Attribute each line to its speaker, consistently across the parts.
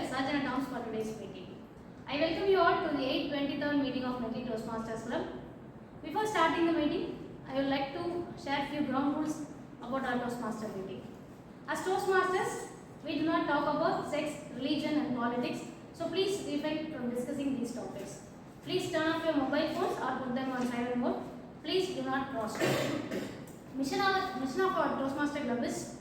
Speaker 1: Sajjana terms for today's meeting. I welcome you all to the 823rd meeting of Medley Toastmasters Club. Before starting the meeting, I would like to share few ground rules about our Toastmaster meeting. As Toastmasters, we do not talk about sex, religion and politics, so please refrain from discussing these topics. Please turn off your mobile phones or put them on silent mode. Please do not cross talk. Mission of our Toastmaster Club is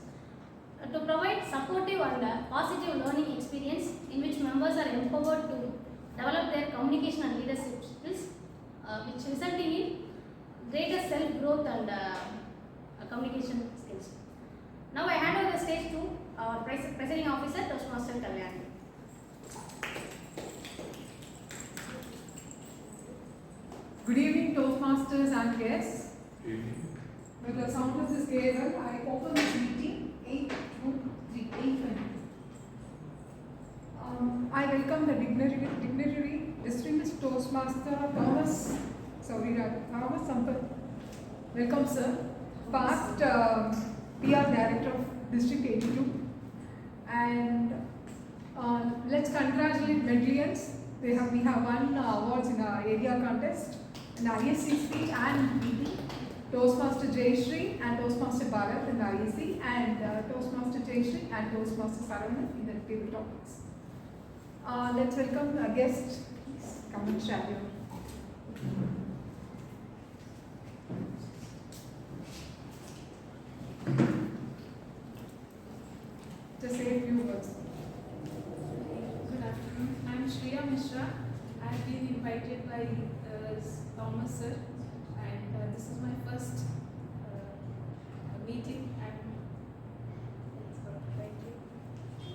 Speaker 1: to provide supportive and positive learning experience in which members are empowered to develop their communication and leadership skills, which resulting in greater self-growth and communication skills. Now I hand over the stage to our presiding officer, Toastmaster Kalyan.
Speaker 2: Good evening, Toastmasters and guests. Good evening. With the sound of this gale, I open this meeting 823. I welcome the dignitary distinguished Toastmaster Thomas Sampath. Welcome, sir. Past PR Director of District 82. And let's congratulate Medleyans. We have won awards in our area contest in ISCC and BT. Toastmaster Jayashree and Toastmaster Bharat in the ISC, and Toastmaster Jayashree and Toastmaster Saravana in the table topics. Let's welcome a guest. Please come and share your. Just say a few words.
Speaker 3: Good afternoon. I am Shreya Mishra. I have been invited by Thomas sir, and this is my first meeting.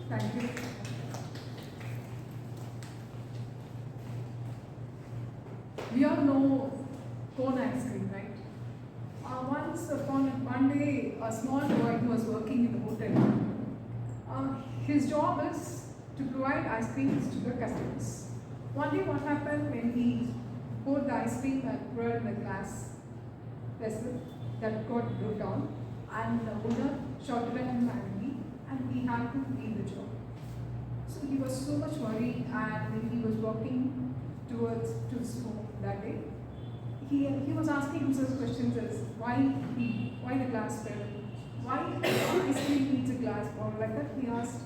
Speaker 2: Thank you. We all know cone ice cream, right? Once upon one day, a small boy who was working in the hotel, his job is to provide ice creams to the customers. One day what happened when he poured the ice cream and poured in the glass vessel, that got broke down, and the owner shouted at him angrily, and he had to leave the job. So he was so much worried, and when he was walking towards to his home that day, he was asking himself questions as why the glass fell, why ice cream needs a glass, or like that. He asked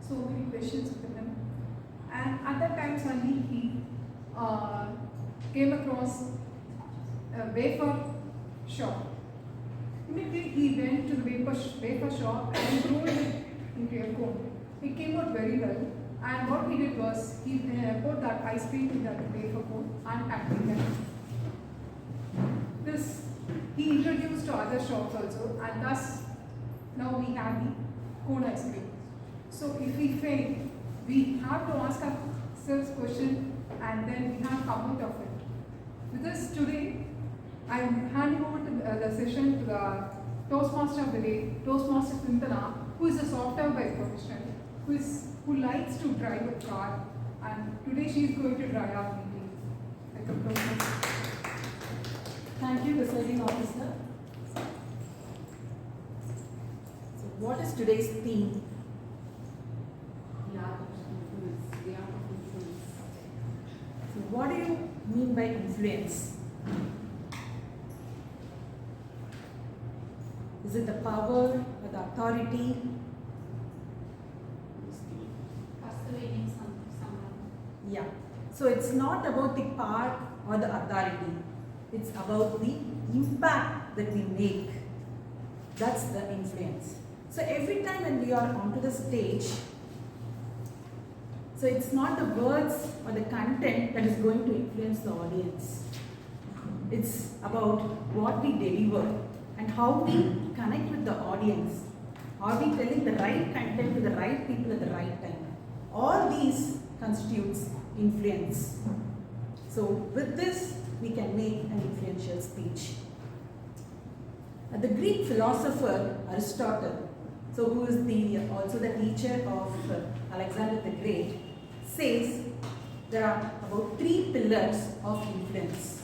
Speaker 2: so many questions with him, and at that time suddenly he came across a wafer shop. Immediately he went to the wafer shop and rolled it into a cone. It came out very well, and what he did was he put that ice cream in that wafer cone and packed it. This he introduced to other shops also, and thus now we have the cone ice cream. So if we fail, we have to ask ourselves question, and then we have to come out of it. With this today, I am handing over to the session to the Toastmaster of the day, Toastmaster Cintana, who is a software by profession, who likes to drive a car, and today she is going to drive our meeting. Welcome, Toastmaster.
Speaker 4: Thank you, presiding officer. So, what is today's theme? The art of influence. So, what do you mean by influence? Is it the power or the authority?
Speaker 1: Persuading someone.
Speaker 4: Yeah. So it's not about the power or the authority. It's about the impact that we make. That's the influence. So every time when we are onto the stage, so it's not the words or the content that is going to influence the audience. It's about what we deliver and how we connect with the audience. Are we telling the right content to the right people at the right time? All these constitutes influence. So with this, we can make an influential speech. The Greek philosopher Aristotle, so who is also the teacher of Alexander the Great, says there are about 3 pillars of influence.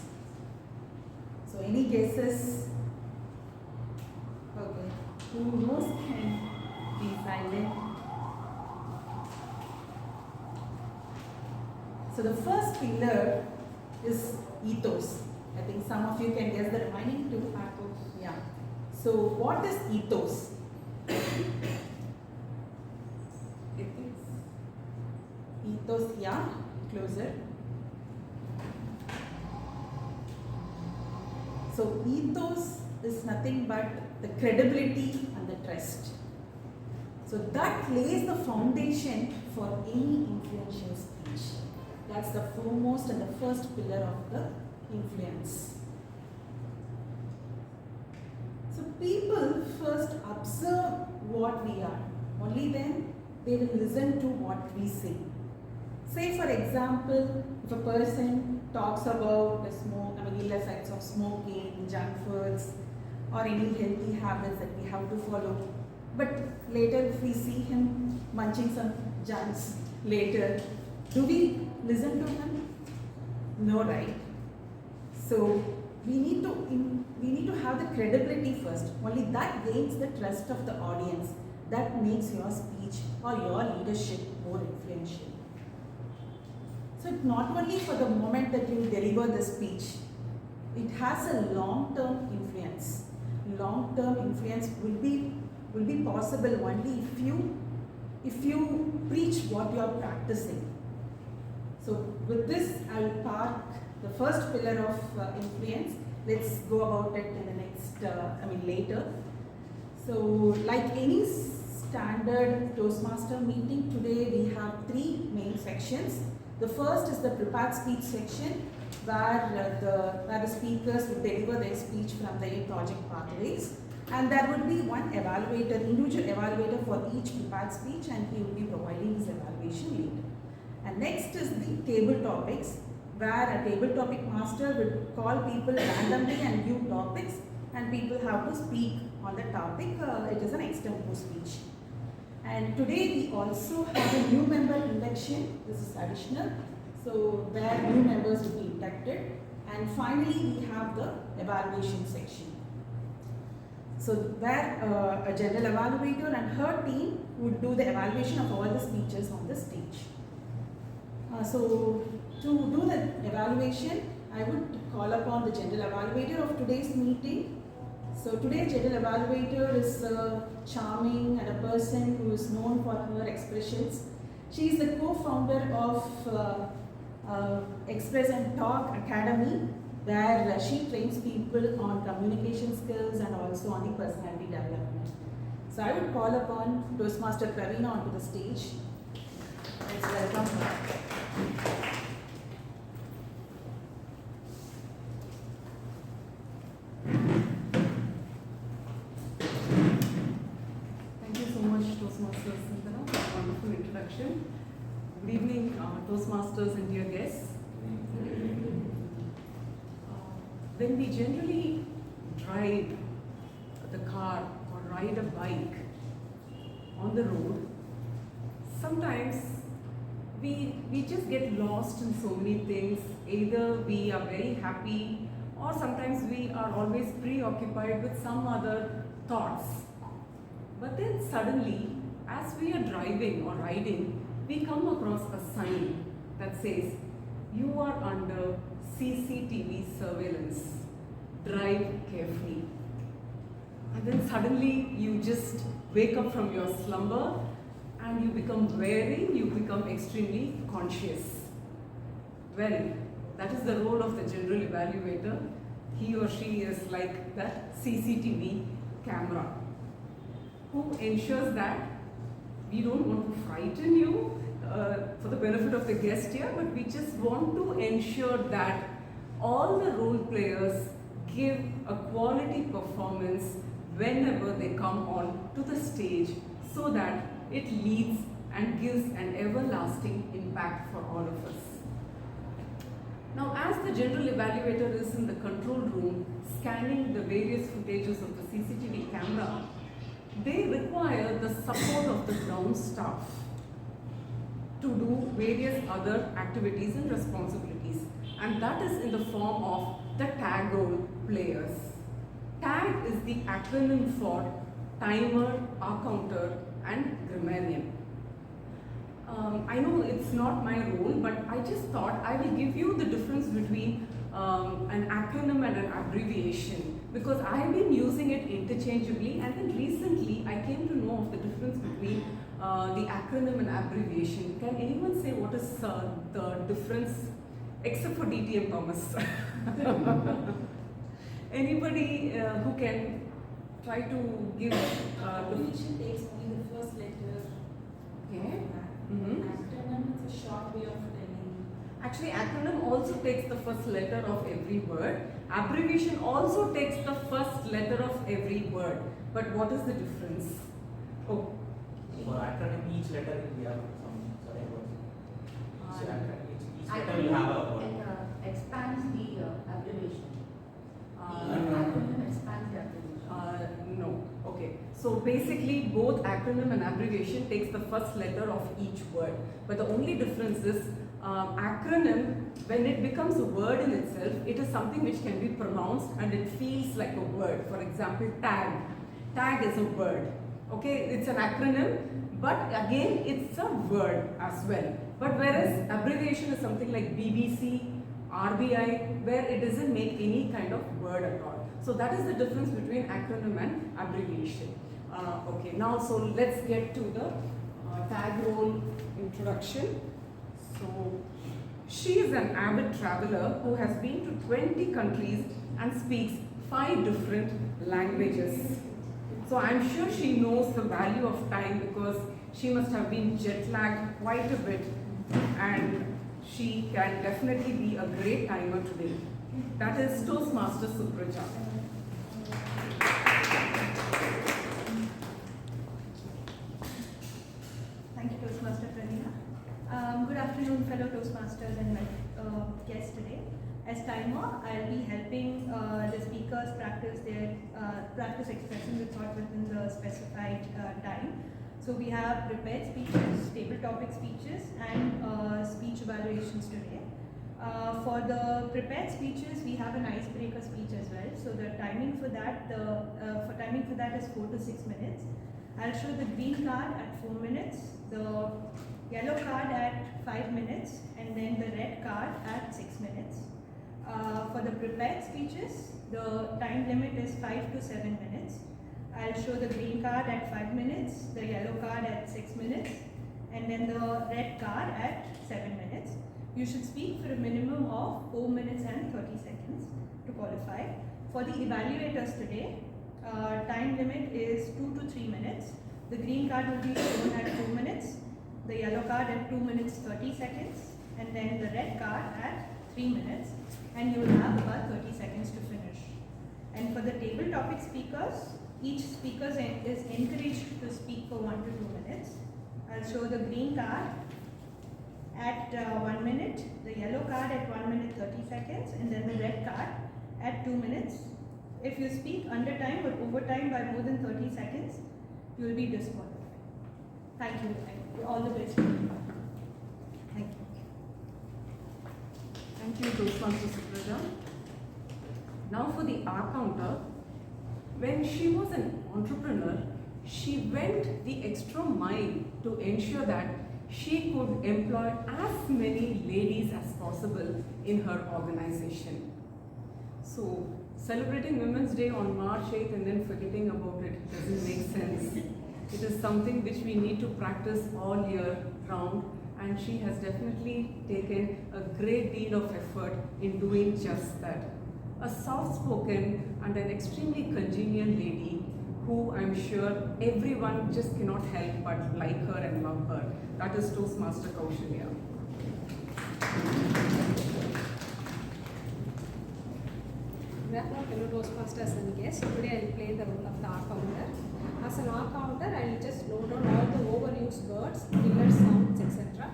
Speaker 4: So any guesses? Okay. Who knows can be silent? So the first pillar is ethos. I think some of you can guess the remaining two. Yeah. So what is ethos? Ethos, yeah, closer. So ethos is nothing but the credibility and the trust. So that lays the foundation for any influential speech. That's the foremost and the first pillar of the influence. So people first observe what we are. Only then they will listen to what we say. Say for example, if a person talks about the ill effects of smoking, junk foods, or any healthy habits that we have to follow, but later if we see him munching some junks later, do we listen to him? No, right? So we need to have the credibility first. Only that gains the trust of the audience. That makes your speech or your leadership more influential. So it's not only for the moment that you deliver the speech, it has a long-term influence. Long-term influence will be possible only if you preach what you are practicing. So with this, I will park the first pillar of influence. Let's go about it in the next, later. So like any standard Toastmaster meeting, today we have three main sections. The first is the prepared speech section, where the speakers will deliver their speech from their project pathways, and there would be one evaluator, individual evaluator for each prepared speech, and he will be providing his evaluation later. And next is the table topics, where a table topic master will call people randomly and give topics, and people have to speak on the topic. It is an extempore speech. And today we also have a new member induction. This is additional. So where new members will be inducted. And finally we have the evaluation section. So where a general evaluator and her team would do the evaluation of all the speeches on the stage. So to do the evaluation, I would call upon the general evaluator of today's meeting. So today's general evaluator is charming and a person who is known for her expressions. She is the co-founder of Express and Talk Academy, where she trains people on communication skills and also on the personality development. So I would call upon Toastmaster Pravina onto the stage. Let's welcome her.
Speaker 5: Wonderful introduction. Good evening, Toastmasters and dear guests. When we generally drive the car or ride a bike on the road, sometimes we just get lost in so many things. Either we are very happy, or sometimes we are always preoccupied with some other thoughts. But then suddenly, as we are driving or riding, we come across a sign that says, "You are under CCTV surveillance. Drive carefully." And then suddenly you just wake up from your slumber and you become wary, you become extremely conscious. Well, that is the role of the general evaluator. He or she is like that CCTV camera who ensures that we don't want to frighten you for the benefit of the guest here, but we just want to ensure that all the role players give a quality performance whenever they come on to the stage, so that it leads and gives an everlasting impact for all of us. Now, as the general evaluator is in the control room scanning the various footages of the CCTV camera, they require the support of the ground staff to do various other activities and responsibilities, and that is in the form of the tag role players. TAG is the acronym for timer, R counter and grammarian. I know it's not my role, but I just thought I will give you the difference between an acronym and an abbreviation, because I have been using it interchangeably, and then recently I came to know of the difference between the acronym and abbreviation. Can anyone say what is the difference, except for DTM Thomas? Anybody who can try to give
Speaker 4: Abbreviation takes only the first letter.
Speaker 5: Okay.
Speaker 4: Acronym is a short way of telling.
Speaker 5: Actually, acronym also takes the first letter of every word. Abbreviation also takes the first letter of every word. But what is the difference? Oh.
Speaker 6: For acronym, each letter will have some certain words. So each letter will have a word.
Speaker 7: Expands the abbreviation.
Speaker 5: Uh,
Speaker 7: Acronym expands the abbreviation.
Speaker 5: No. Okay. So basically, both acronym and abbreviation takes the first letter of each word. But the only difference is acronym, when it becomes a word in itself, it is something which can be pronounced and it feels like a word. For example, tag. Tag is a word. Okay, it's an acronym, but again, it's a word as well. But whereas abbreviation is something like BBC, RBI, where it doesn't make any kind of word at all. So that is the difference between acronym and abbreviation. Okay, now so let's get to the tag role introduction. So she is an avid traveler who has been to 20 countries and speaks 5 different languages. So I'm sure she knows the value of time, because she must have been jet lagged quite a bit, and she can definitely be a great timer today. That is Toastmaster Supraja.
Speaker 8: Thank you, Toastmaster Pranina. Good afternoon, fellow Toastmasters and my guests today. As timer, I'll be helping the speakers practice expressing the thought within the specified time. So we have prepared speeches, table topic speeches, and speech evaluations today. For the prepared speeches, we have an icebreaker speech as well. So the timing for that, is 4 to 6 minutes. I'll show the green card at 4 minutes, the yellow card at 5 minutes, and then the red card at 6 minutes. For the prepared speeches, the time limit is 5 to 7 minutes. I'll show the green card at 5 minutes, the yellow card at 6 minutes, and then the red card at 7 minutes. You should speak for a minimum of 4 minutes and 30 seconds to qualify. For the evaluators today, time limit is 2 to 3 minutes. The green card will be shown at 2 minutes, the yellow card at 2 minutes 30 seconds, and then the red card at 3 minutes, and you will have about 30 seconds to finish. And for the table topic speakers, each speaker is encouraged to speak for 1 to 2 minutes. I'll show the green card at 1 minute, the yellow card at 1 minute 30 seconds, and then the red card at 2 minutes. If you speak under time or over time by more than 30 seconds, you will be disqualified. Thank you, and all the best. Thank you.
Speaker 5: Thank you, Toastmaster Supraja. Now for the R counter. When she was an entrepreneur, she went the extra mile to ensure that she could employ as many ladies as possible in her organization. So, celebrating Women's Day on March 8th and then forgetting about it doesn't make sense. It is something which we need to practice all year round, and she has definitely taken a great deal of effort in doing just that. A soft-spoken and an extremely congenial lady who I'm sure everyone just cannot help but like her and love her. That is Toastmaster Kaushalya.
Speaker 9: Good afternoon, fellow Toastmasters and guests. Today I will play the role of the R counter. As an R counter, I will just note down all the overused words, filler sounds, etc.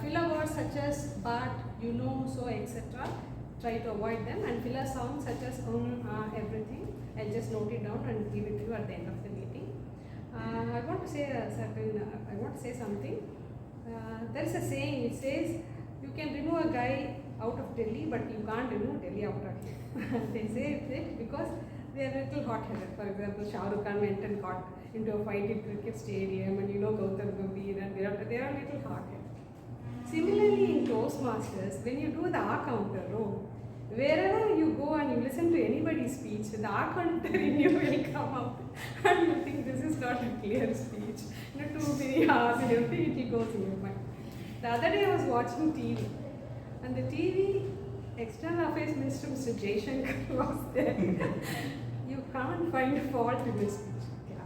Speaker 9: Filler words such as but, you know, so, etc. Try to avoid them, and filler sounds such as everything. I'll just note it down and give it to you at the end of the meeting. I want to say something. There is a saying. It says you can remove a guy out of Delhi, but you can't remove Delhi out of here. They say it because they are a little hot-headed. For example, Shah Rukh Khan went and got into a fighting cricket stadium and Gautam Gambhir and they are a little hard-headed. Similarly in Toastmasters, when you do the R counter, wherever you go and you listen to anybody's speech, the R counter in you will come up and you think this is not a clear speech. Too many R's and everything, it goes in your mind. The other day I was watching TV and the TV External Affairs Minister Mr. Jaishankar was there. You can't find fault in his speech.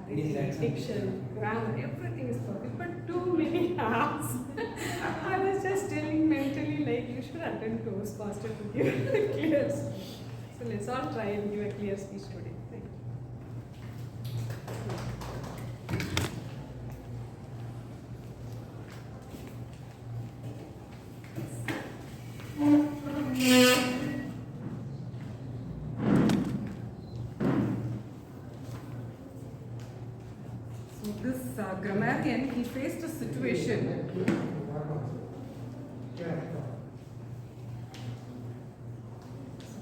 Speaker 9: Clarity, diction, grammar, everything is perfect, but too many R's. I was just telling mentally like you should attend Toastmaster to give a clear speech. So let's all try and give a clear speech today. Thank you.
Speaker 5: So this grammarian, he faced a situation.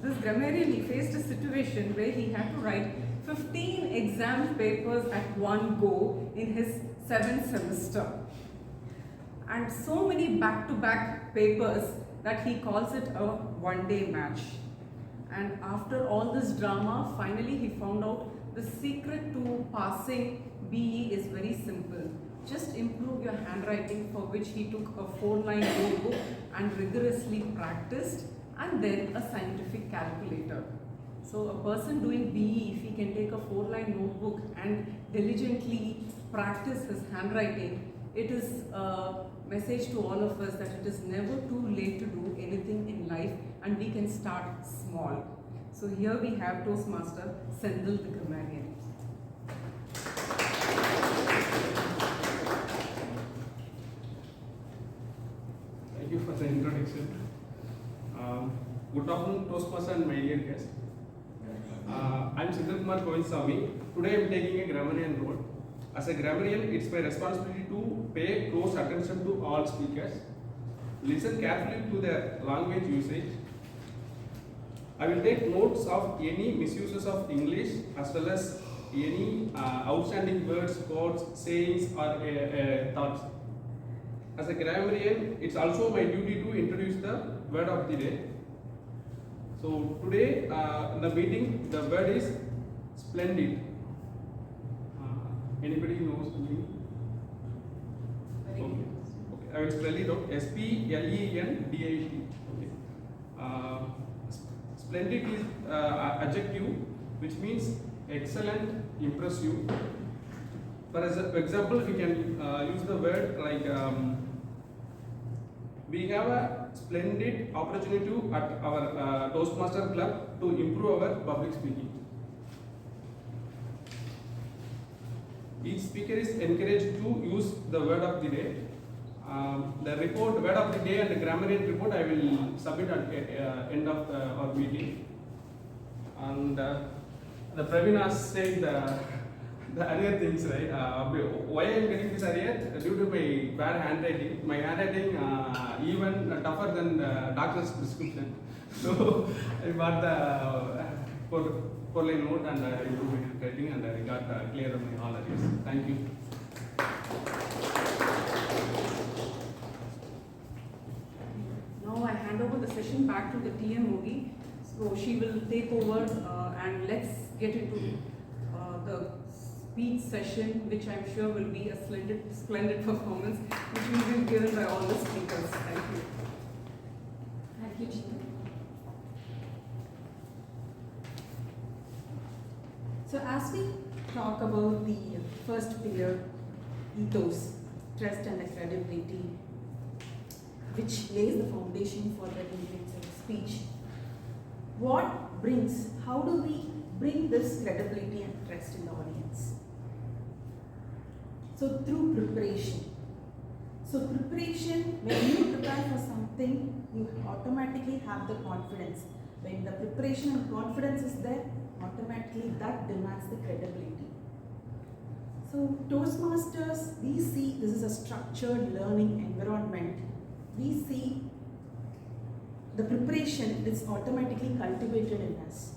Speaker 5: This grammarian, he faced a situation where he had to write 15 exam papers at one go in his 7th semester. And so many back-to-back papers that he calls it a one-day match. And after all this drama, finally he found out the secret to passing BE is very simple. Just improve your handwriting, for which he took a 4-line notebook and rigorously practiced, and then a scientific calculator. So a person doing BE, if he can take a 4-line notebook and diligently practice his handwriting, it is a message to all of us that it is never too late to do anything in life and we can start small. So here we have Toastmaster Sendil the grammarian.
Speaker 10: Thank you for the introduction. Good afternoon, Toastmaster and my dear guest. I am Sindhu Kumar Kovinsamy. Today I am taking a grammarian role. As a grammarian, it's my responsibility to pay close attention to all speakers, listen carefully to their language usage. I will take notes of any misuses of English as well as any outstanding words, quotes, sayings or thoughts. As a grammarian, it's also my duty to introduce the word of the day. So today in the meeting, the word is splendid. Anybody knows the meaning? Okay. Okay. I will spell it out. S-P-L-E-N-D-I-D. Okay. Splendid is adjective, which means excellent, impressive. For example, we can use the word like we have a splendid opportunity at our Toastmaster club to improve our public speaking. Each speaker is encouraged to use the word of the day. The report, word of the day and the grammarian report I will submit at end of our meeting. And the Praveen has said the earlier things, right? Why I am getting this earlier? Due to my bad handwriting. My handwriting even tougher than the doctor's prescription. So I got the 4-line note and improved my handwriting and I got clear of my all areas. Thank you.
Speaker 5: Now I hand over the session back to the TM Mogi. So she will take over and let's get into the speech session, which I'm sure will be a splendid performance, which will be given by all the speakers. Thank you.
Speaker 1: Thank you, Chief.
Speaker 4: So as we talk about the first pillar, ethos, trust and credibility, which lays the foundation for the influence of speech, how do we bring this credibility and trust in the audience? So through preparation. So preparation, when you prepare for something, you automatically have the confidence. When the preparation and confidence is there, automatically that demands the credibility. So Toastmasters, we see this is a structured learning environment. We see the preparation is automatically cultivated in us.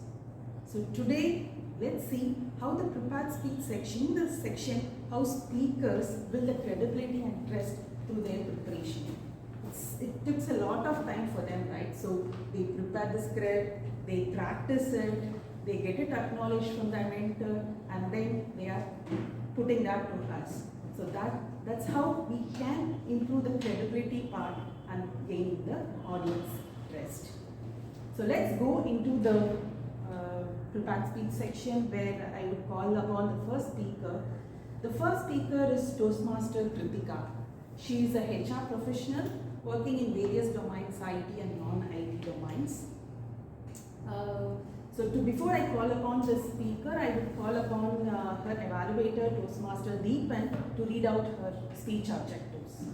Speaker 4: So today, let's see how the prepared speech section, the section how speakers build the credibility and trust through their preparation. It takes a lot of time for them, right? So they prepare the script, they practice it, they get it acknowledged from their mentor, and then they are putting that to us. So that's how we can improve the credibility part and gain the audience trust. So let's go into the prepared speech section where I would call upon the first speaker. The first speaker is Toastmaster Kritika. She is a HR professional working in various domains, IT and non-IT domains. Before I call upon the speaker, I would call upon her evaluator, Toastmaster Deepan, to read out her speech objectives.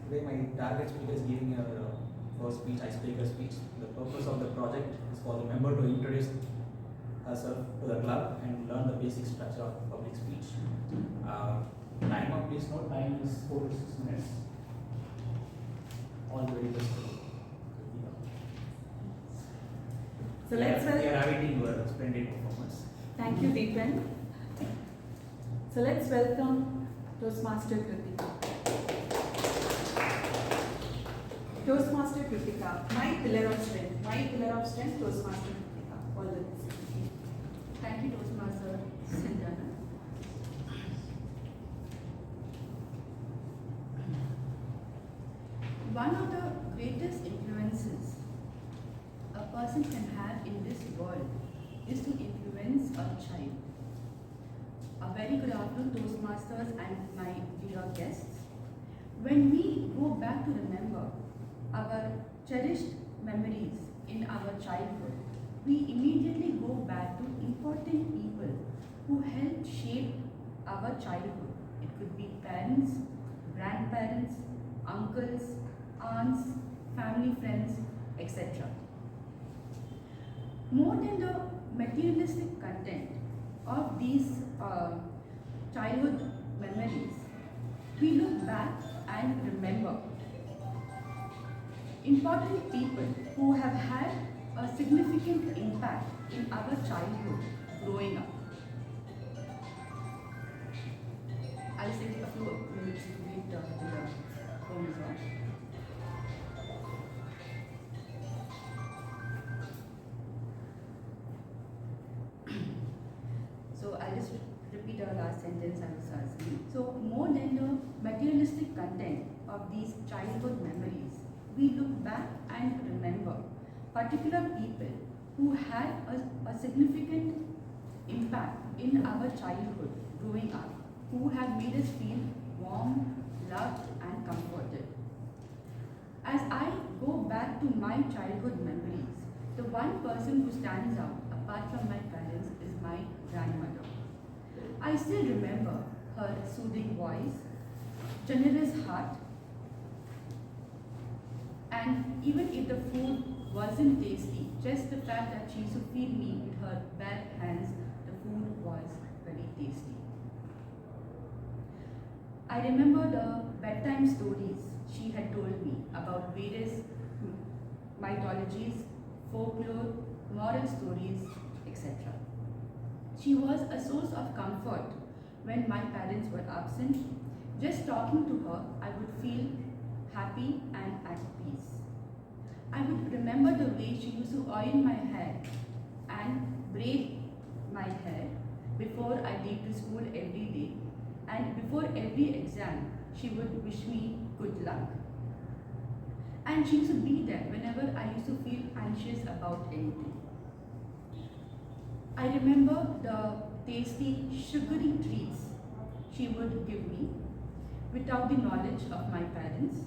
Speaker 6: Today my target speaker is giving a first speech, icebreaker speech. The purpose of the project is for the member to introduce herself to the club and learn the basic structure of public speech. Timer, please note, time is 4 to 6 minutes. All very best.
Speaker 4: So let's
Speaker 6: we are awaiting your splendid performance.
Speaker 4: Thank you, Deepan. So let's welcome Toastmaster Kritika. Toastmaster Kritika, my pillar of strength. My pillar of strength, Toastmaster Kritika. All the best.
Speaker 7: Thank you, Toastmaster Sanjana. One of the greatest influences a person can have in this world is to influence a child. A very good afternoon, Toastmasters and my dear guests. When we go back to remember our cherished memories in our childhood, we immediately go back to important people who helped shape our childhood. It could be parents, grandparents, uncles, aunts, family friends, etc. More than the materialistic content of these childhood memories, we look back and remember important people who have had a significant impact in our childhood growing up. I'll say a few minutes to read the poem as well. So I'll just repeat our last sentence I was saying. So more than the materialistic content of these childhood memories, we look back and remember particular people who had a significant impact in our childhood growing up, who have made us feel warm, loved and comforted. As I go back to my childhood memories, the one person who stands out apart from my parents is my grandmother. I still remember her soothing voice, generous heart, and even if the food wasn't tasty, just the fact that she used to feed me with her bare hands, the food was very tasty. I remember the bedtime stories she had told me about various mythologies, folklore, moral stories, etc. She was a source of comfort when my parents were absent. Just talking to her, I would feel happy and at peace. I would remember the way she used to oil my hair and braid my hair before I leave to school every day, and before every exam she would wish me good luck. And she used to be there whenever I used to feel anxious about anything. I remember the tasty sugary treats she would give me without the knowledge of my parents,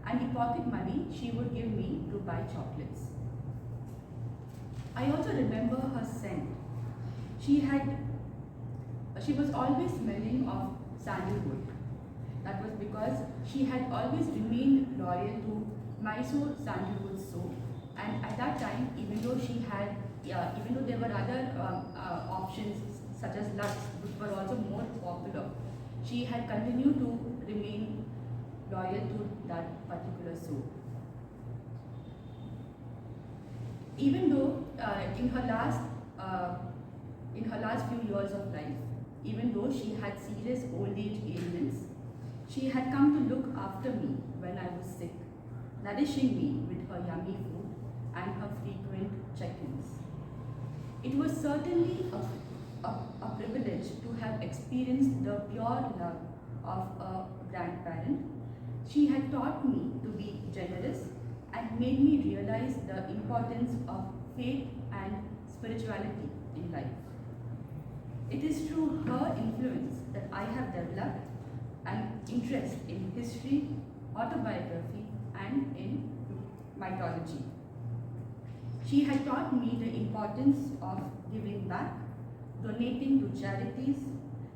Speaker 7: and the pocket money she would give me to buy chocolates. I also remember her scent. She was always smelling of sandalwood. That was because she had always remained loyal to Mysore sandalwood soap, and at that time, even though there were other options such as Lux, which were also more popular, she had continued to remain loyal to that particular soap. In in her last few years of life. Even though she had serious old age ailments, she had come to look after me when I was sick, nourishing me with her yummy food and her frequent check-ins. It was certainly a privilege to have experienced the pure love of a grandparent. She had taught me to be generous and made me realize the importance of faith and spirituality in life. It is through her influence that I have developed an interest in history, autobiography, and in mythology. She had taught me the importance of giving back, donating to charities,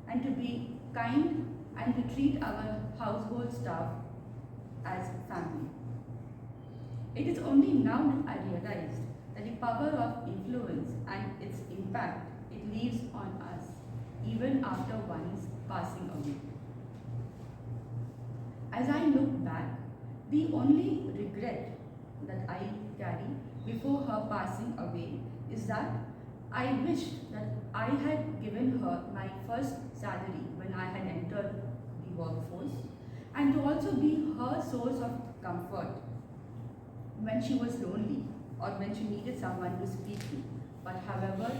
Speaker 7: and to be kind and to treat our household staff as family. It is only now that I realized that the power of influence and its impact it leaves on us even after one's passing away. As I look back, the only regret that I carry before her passing away is that I wished that I had given her my first salary when I had entered the workforce, and to also be her source of comfort when she was lonely or when she needed someone to speak to. But however,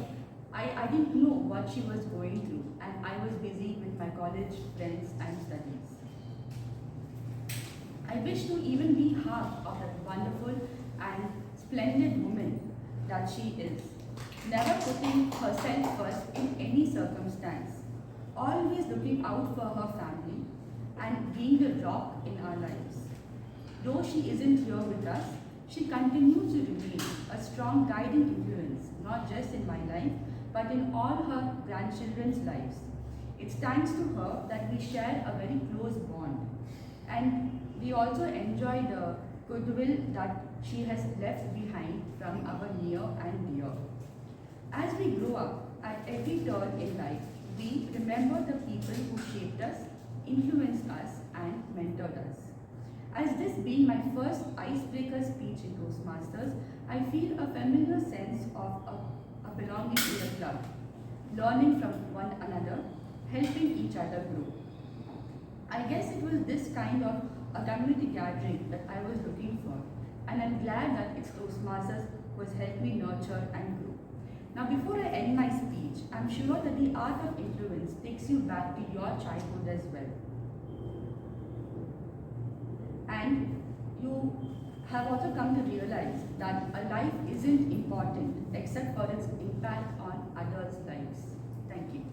Speaker 7: I didn't know what she was going through, and I was busy with my college friends and studies. I wish to even be half of that wonderful and splendid woman that she is, never putting herself first in any circumstance, always looking out for her family and being the rock in our lives. Though she isn't here with us, she continues to remain a strong guiding influence, not just in my life, but in all her grandchildren's lives. It's thanks to her that we share a very close bond, and we also enjoy the goodwill that she has left behind from our near and dear. As we grow up, at every turn in life, we remember the people who shaped us, influenced us, and mentored us. As this being my first icebreaker speech in Toastmasters, I feel a familiar sense of a belonging to the club, learning from one another, helping each other grow. I guess it was this kind of a community gathering that I was looking for, and I'm glad that it's Toastmasters who has helped me nurture and grow. Now, before I end my speech, I'm sure that the art of influence takes you back to your childhood as well. And you have also come to realize that a life isn't important except for its impact on others' lives. Thank you.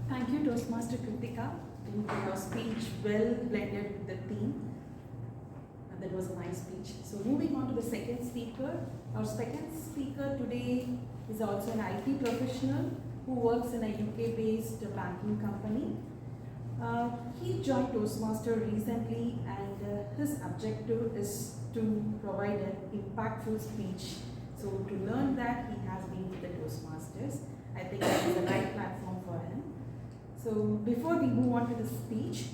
Speaker 4: Thank you, Toastmaster Kritika, for your speech, well blended with the theme. And that was a nice speech. So moving on to the second speaker. Our second speaker today is also an IT professional who works in a UK-based banking company. He joined Toastmaster recently, and his objective is to provide an impactful speech. So to learn that, he has been with the Toastmasters. I think that is the right platform for him. So before we move on to the speech,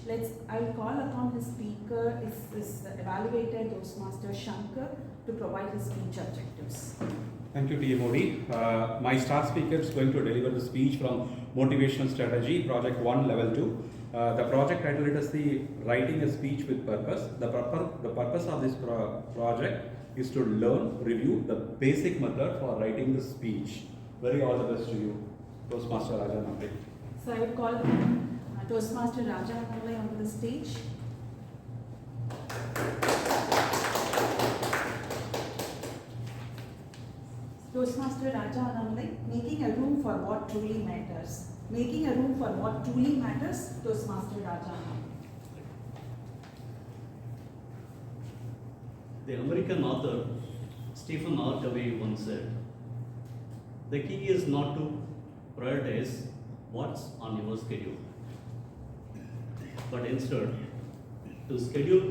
Speaker 4: I will call upon the speaker, is evaluator Toastmaster Shankar, to provide his speech objectives.
Speaker 11: Thank you, TMOD. My star speaker is going to deliver the speech from Motivational Strategy, Project 1, Level 2. The project title is the Writing a Speech with Purpose. The purpose of this project is to learn, review the basic method for writing the speech. Very all the best to you, Toastmaster Raja Namre.
Speaker 4: So I would call Toastmaster Raja Namre onto the stage. Toastmaster Raja Namre, making a room for what truly matters. Making a room for what truly matters, Toastmaster Raja Namre.
Speaker 12: The American author Stephen R. Covey once said, "The key is not to prioritize what's on your schedule, but instead to schedule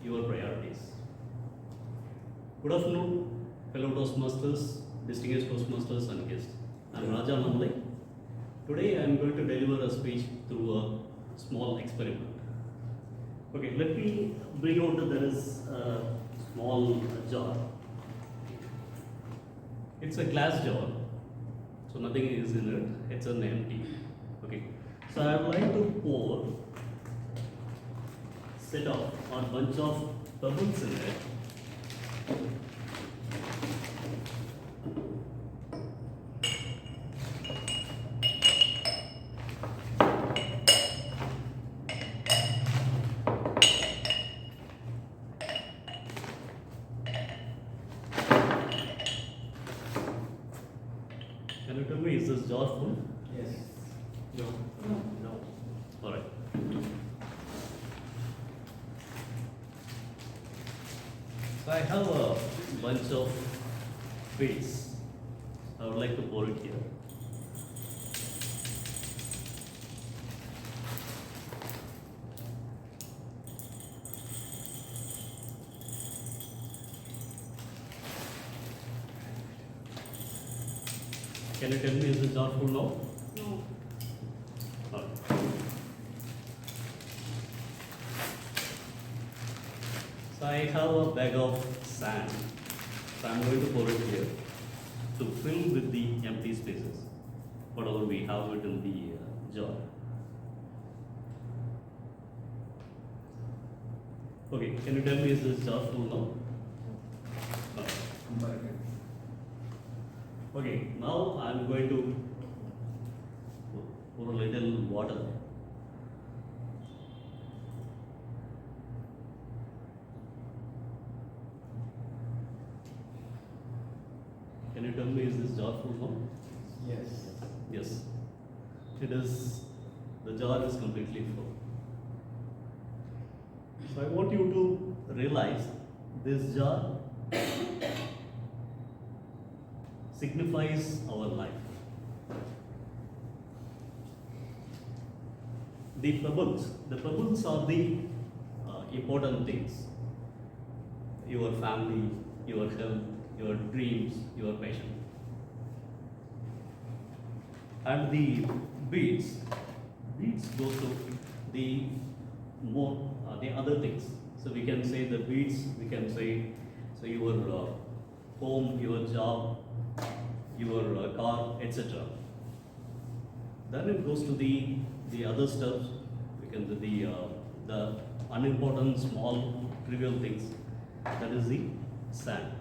Speaker 12: your priorities." Good afternoon, fellow Toastmasters, distinguished Toastmasters and guests. I'm Raja Medley. Today I am going to deliver a speech through a small experiment. Okay, let me bring out that there is a small jar. It's a glass jar, so nothing is in it. It's an empty. Okay. So I would like to pour set of or bunch of bubbles in it. Can you tell me, is this jar full?
Speaker 6: Yes.
Speaker 12: No. No. All right. So I have a bunch of beads. I would like to pour it here. Can you tell me, is the jar full now?
Speaker 3: No.
Speaker 12: All right. So I have a bag of sand. So I'm going to pour it here to fill with the empty spaces, whatever we have it in the jar. Okay, can you tell me, is this jar full now? No. Okay, now I'm going to pour a little water. Can you tell me, is this jar full now?
Speaker 6: Yes.
Speaker 12: Yes. It is, the jar is completely full. So I want you to realize this jar signifies our life. The pebbles are the important things. Your family, your health, your dreams, your passion. And the beads go to the more the other things. So we can say the beads, we can say so your home, your job, your car, etc. Then it goes to the other stuff. We can do the unimportant, small, trivial things. That is the sand.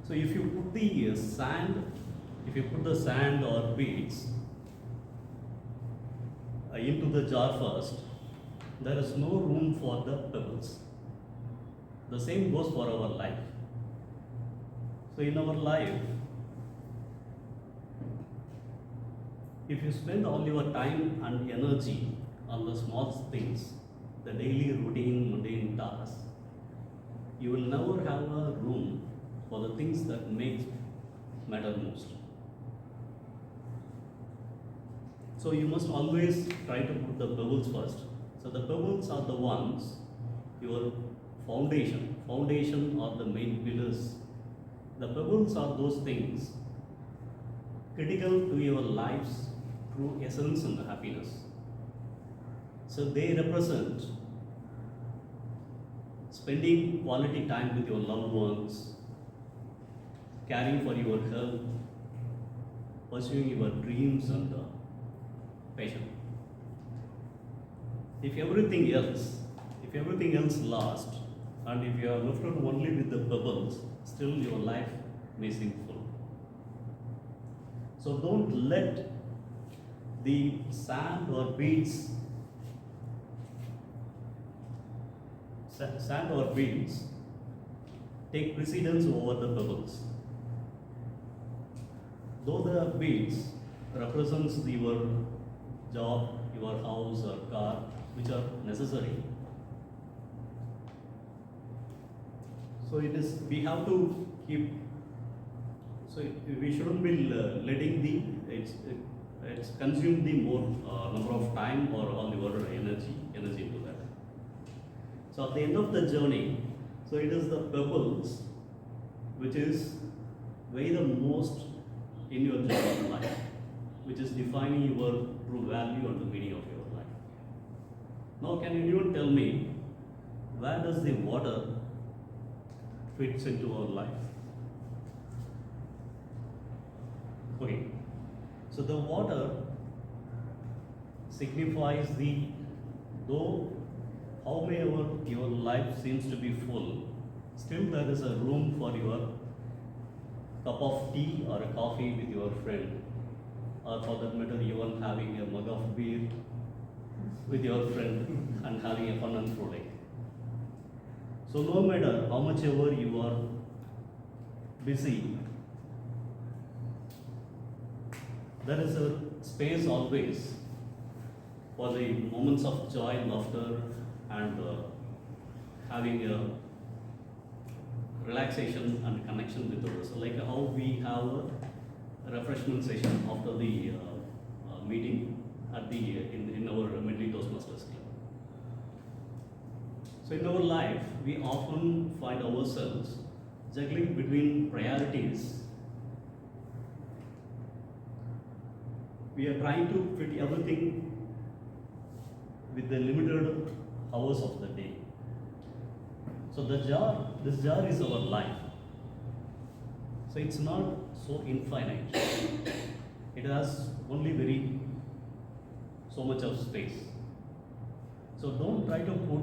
Speaker 12: So if you put the sand or beads into the jar first, there is no room for the pebbles. The same goes for our life. So in our life, if you spend all your time and energy on the small things, the daily routine, mundane tasks, you will never have a room for the things that matter most. So you must always try to put the pebbles first. So the pebbles are the ones, your foundation are the main pillars. The pebbles are those things critical to your life's true essence and happiness. So they represent spending quality time with your loved ones, caring for your health, pursuing your dreams and passion. If everything else lasts, and if you are left out only with the pebbles, still your life may seem full. So don't let the sand or beads take precedence over the pebbles. Though the beads represents your job, your house or car, which are necessary. So we have to keep, we shouldn't be letting it's consume the more number of time or all your energy into that. So at the end of the journey, so it is the pebbles which is weigh the most in your journey of life, which is defining your true value and the meaning of your life. Now, can anyone tell me where does the water fits into our life? Okay, so the water signifies though however your life seems to be full, still there is a room for your cup of tea or a coffee with your friend, or for that matter even having a mug of beer with your friend and having a fun and frolic. So no matter how much ever you are busy, there is a space always for the moments of joy, laughter, and having a relaxation and connection with others. So like how we have a refreshment session after the meeting at in our Medley Toastmasters club. So in our life, we often find ourselves juggling between priorities. We are trying to fit everything with the limited hours of the day. So this jar is our life. So it's not so infinite. It has only so much of space. So don't try to put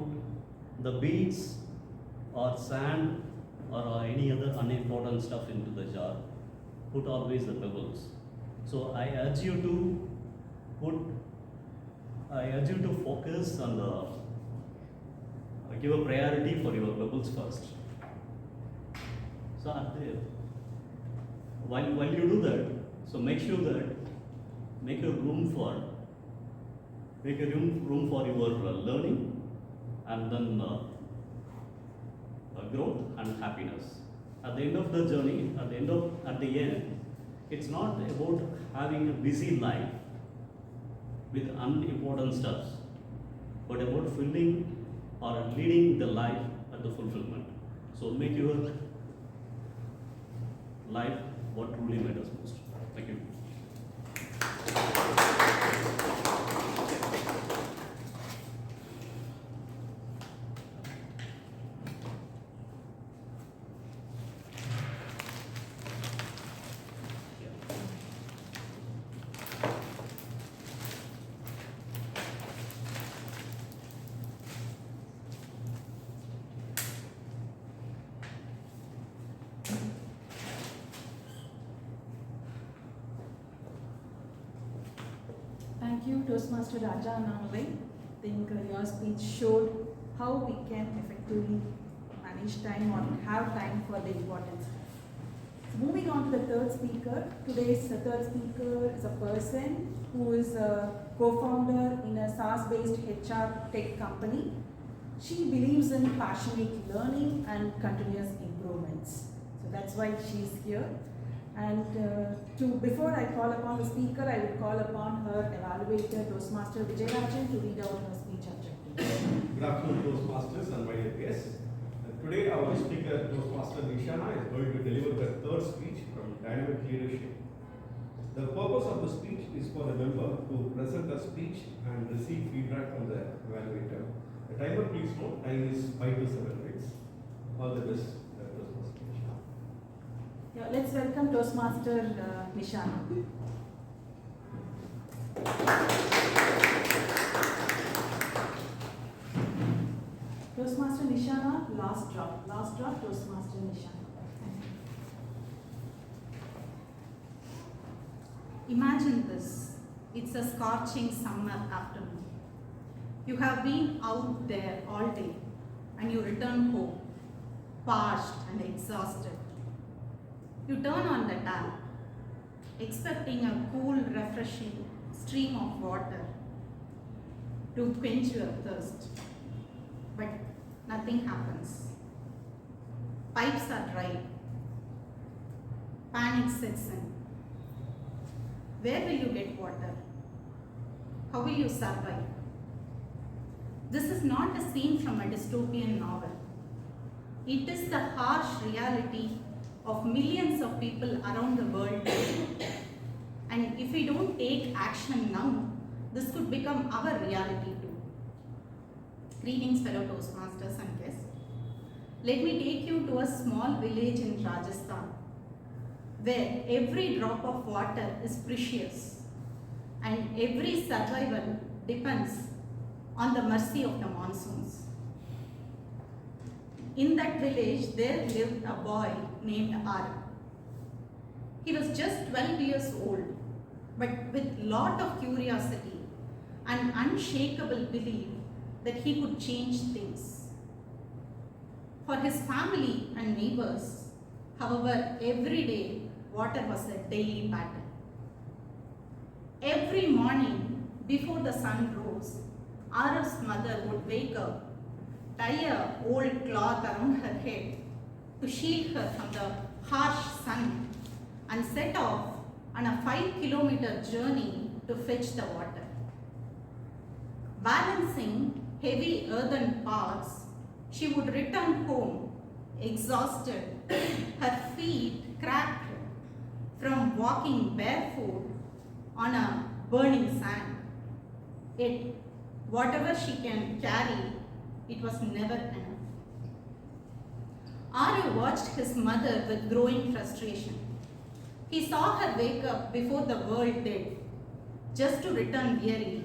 Speaker 12: the beads or sand or any other unimportant stuff into the jar. Put always the pebbles. So I urge you to focus on give a priority for your pebbles first. So while you do that, so make sure that make a room for your learning, and then growth and happiness. At the end of the journey, at the end, it's not about having a busy life with unimportant stuff, but about filling or leading the life at the fulfillment. So make your life what truly matters most. Thank you.
Speaker 4: Thank you, Toastmaster Raja Annamalai. I think your speech showed how we can effectively manage time or have time for the important stuff. So moving on to the third speaker. Today's third speaker is a person who is a co-founder in a SaaS-based HR tech company. She believes in passionate learning and continuous improvements. So that's why she's here. And before I call upon the speaker, I will call upon her evaluator, Toastmaster Vijayarajan, to read out her speech objectives.
Speaker 10: Good afternoon, Toastmasters and my dear guests. Today our speaker, Toastmaster Nishana, is going to deliver the third speech from Dynamic Leadership. The purpose of the speech is for the member to present a speech and receive feedback from the evaluator. The timer, please note, time is 5 to 7 minutes. All the best, Toastmaster Nishana.
Speaker 4: Yeah, let's welcome Toastmaster Nishana. Toastmaster Nishana, last drop, Toastmaster Nishana.
Speaker 13: Imagine this, it's a scorching summer afternoon. You have been out there all day and you return home, parched and exhausted. You turn on the tap, expecting a cool, refreshing stream of water to quench your thirst. But nothing happens. Pipes are dry. Panic sets in. Where will you get water? How will you survive? This is not a scene from a dystopian novel. It is the harsh reality of millions of people around the world today. And if we don't take action now, this could become our reality too. Greetings, fellow Toastmasters and guests. Let me take you to a small village in Rajasthan where every drop of water is precious and every survival depends on the mercy of the monsoons. In that village, there lived a boy named Arab. He was just 12 years old, but with lot of curiosity and unshakable belief that he could change things. For his family and neighbors, however, every day water was a daily battle. Every morning before the sun rose, Arab's mother would wake up, tie a old cloth around her head to shield her from the harsh sun, and set off on a 5-kilometer journey to fetch the water. Balancing heavy earthen pots, she would return home exhausted, her feet cracked from walking barefoot on a burning sand. Yet, whatever she can carry, it was never enough. Arya watched his mother with growing frustration. He saw her wake up before the world did, just to return weary,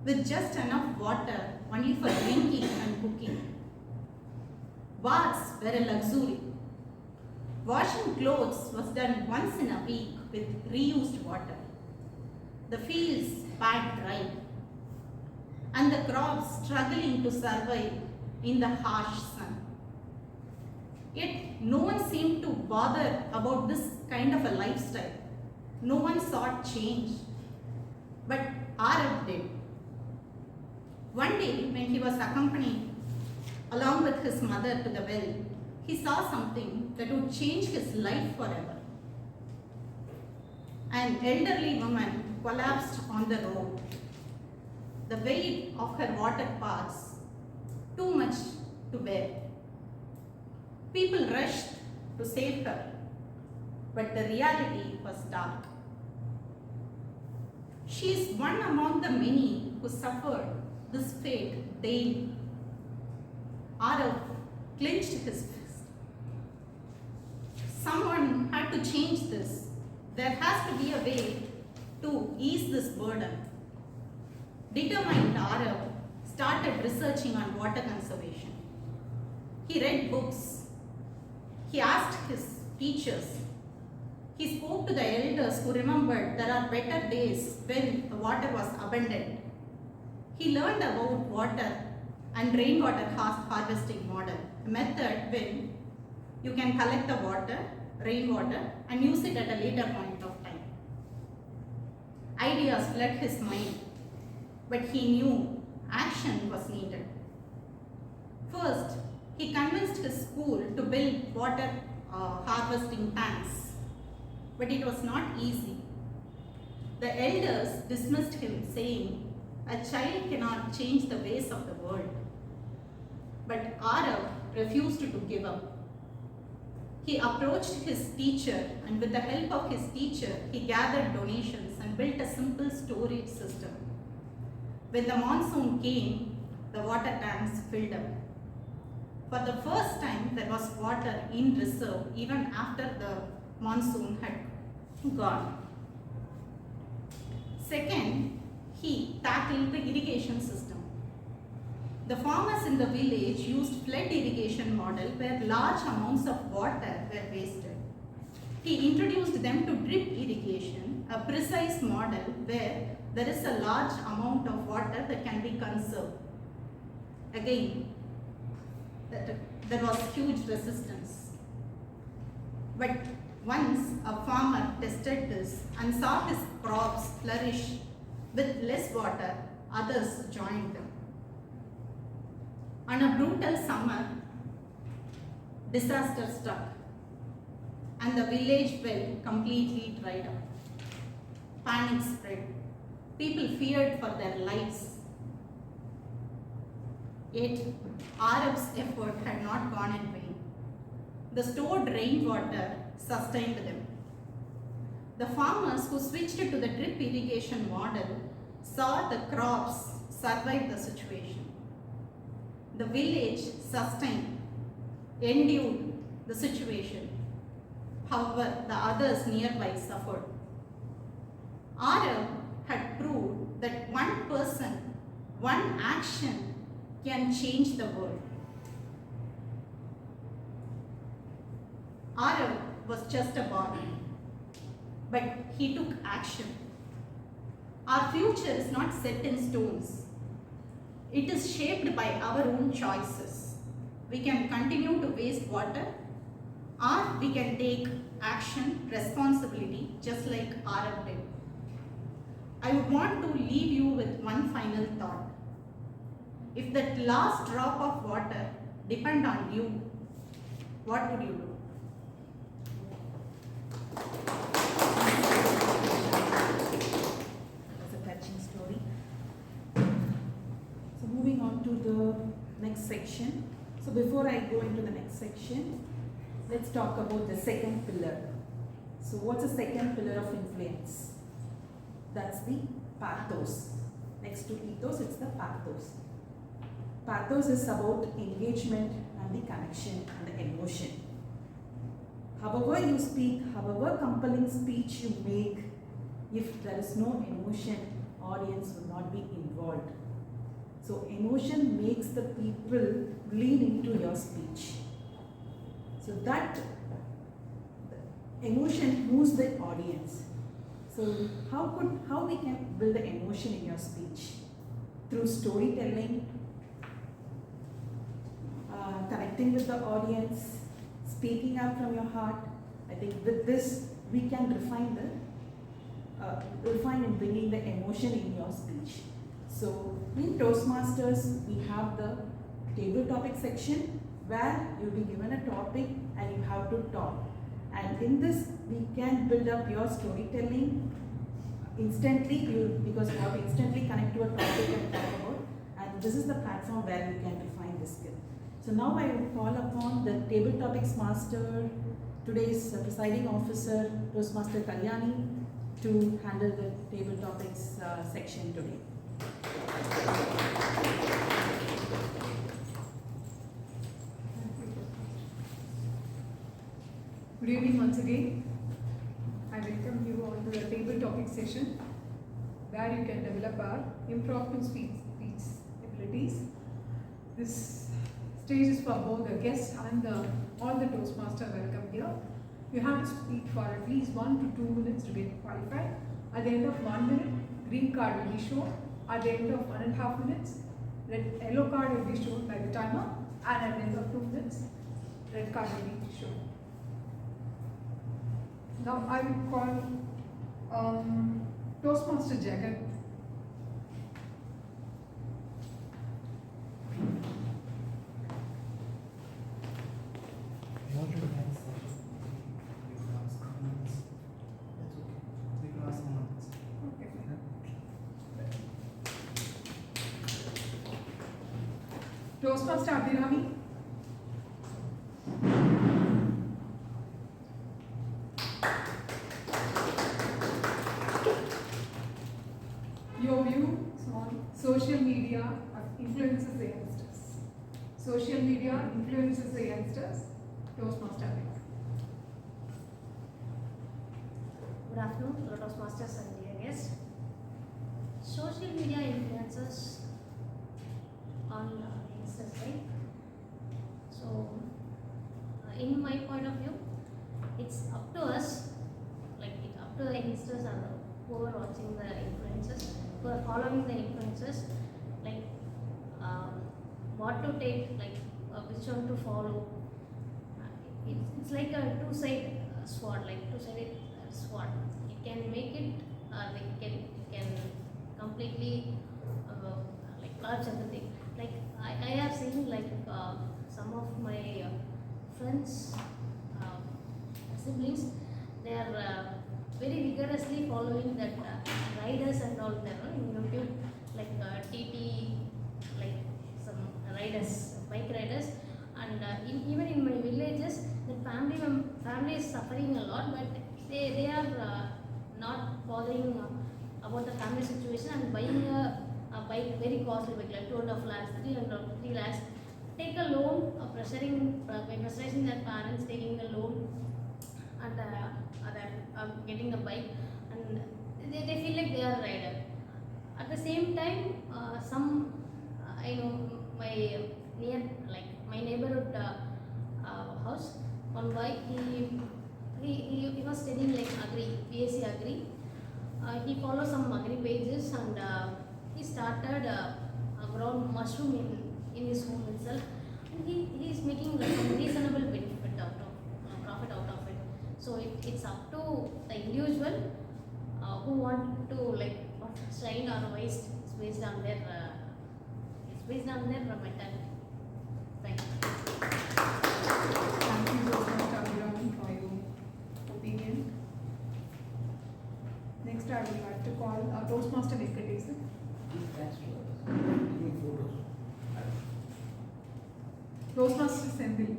Speaker 13: with just enough water only for drinking and cooking. Baths were a luxury. Washing clothes was done once in a week with reused water. The fields packed dry, and the crops struggling to survive in the harsh sun. Yet no one seemed to bother about this kind of a lifestyle. No one sought change, but Arab did. One day when he was accompanied along with his mother to the well, he saw something that would change his life forever. An elderly woman collapsed on the road. The weight of her water pots, too much to bear. People rushed to save her, but the reality was dark. She is one among the many who suffered this fate daily. Arav clenched his fist. Someone had to change this. There has to be a way to ease this burden. Determined, Arav started researching on water conservation. He read books. He asked his teachers. He spoke to the elders who remembered there are better days when the water was abundant. He learned about water and rainwater harvesting model, a method when you can collect the water, rainwater, and use it at a later point of time. Ideas flooded his mind, but he knew action was needed. First, he convinced his school to build water harvesting tanks, but it was not easy. The elders dismissed him, saying, "A child cannot change the ways of the world." But Arav refused to give up. He approached his teacher, and with the help of his teacher, he gathered donations and built a simple storage system. When the monsoon came, the water tanks filled up. For the first time, there was water in reserve even after the monsoon had gone. Second, he tackled the irrigation system. The farmers in the village used flood irrigation model where large amounts of water were wasted. He introduced them to drip irrigation, a precise model where there is a large amount of water that can be conserved. Again, there was huge resistance. But once a farmer tested this and saw his crops flourish with less water, others joined them. On a brutal summer, disaster struck and the village well completely dried up. Panic spread. People feared for their lives. Yet, Arab's effort had not gone in vain. The stored rainwater sustained them. The farmers who switched to the drip irrigation model saw the crops survive the situation. The village sustained, endured the situation. However, the others nearby suffered. Arav had proved that one person, one action can change the world. Arav was just a boy, but he took action. Our future is not set in stones. It is shaped by our own choices. We can continue to waste water, or we can take action, responsibility, just like Arav did. I would want to leave you with one final thought. If that last drop of water depend on you, what would you do?
Speaker 4: That's a touching story. So moving on to the next section. So before I go into the next section, let's talk about the second pillar. So what's the second pillar of influence? That's the pathos. Next to ethos, it's the pathos. Pathos is about engagement and the connection and the emotion. However you speak, however compelling speech you make, if there is no emotion, audience will not be involved. So emotion makes the people lean into your speech. So that emotion moves the audience. So how we can build the emotion in your speech? Through storytelling, connecting with the audience, speaking up from your heart. I think with this we can refine in bringing the emotion in your speech. So in Toastmasters we have the table topic section where you'll be given a topic and you have to talk. And in this we can build up your storytelling instantly, because you have to instantly connect to a topic and talk about. And this is the platform where you can refine this skill. So now I will call upon the table topics master, today's presiding officer, Toastmaster Kalyani, to handle the table topics section today.
Speaker 2: Good evening once again. I welcome you on the table topic session where you can develop our impromptu speech abilities. This stage is for both the guests and all the Toastmaster welcome here. You have to speak for at least 1 to 2 minutes to get qualified. At the end of 1 minute, green card will be shown. At the end of 1.5 minutes, yellow card will be shown by the timer. And at the end of 2 minutes, red card will be shown. Now I will call Toastmaster Jagat. Toastmaster Abhirami. Your views on social media influences the youngsters. Social media influences the youngsters. Toastmaster Abhirami.
Speaker 1: Good afternoon, Toastmasters and dear guests. Social media influences on youngsters, right? So, in my point of view, it's up to us, up to the youngsters and who are watching the influences, who are following the influences, what to take, which one to follow. It's like a two-sided sword, two-sided sword. It can make it, it can completely purge everything. I have seen some of my friends, siblings, they are very vigorously following that riders and all there in YouTube, TT, some riders, bike riders, and even in my villages, the family is suffering a lot, but they are not bothering about the family situation and buying a bike, very costly bike, 2.5 lakhs, 3 lakhs, take a loan, by pressurizing their parents taking the loan and getting the bike, and they feel like they are a rider. At the same time, I know my neighborhood house, one boy, he was studying like agri, BSc agri. He follows some agri pages, and he started ground mushroom in his home itself, and he is making like some reasonable benefit out of profit out of it. So it's up to the individual who want to like shine or waste. It's based on their mentality. Thank you.
Speaker 2: Thank you so much, Abhirami, for your opinion. Next, I would like to call Toastmaster Venkatesan. Toastmaster Sendil.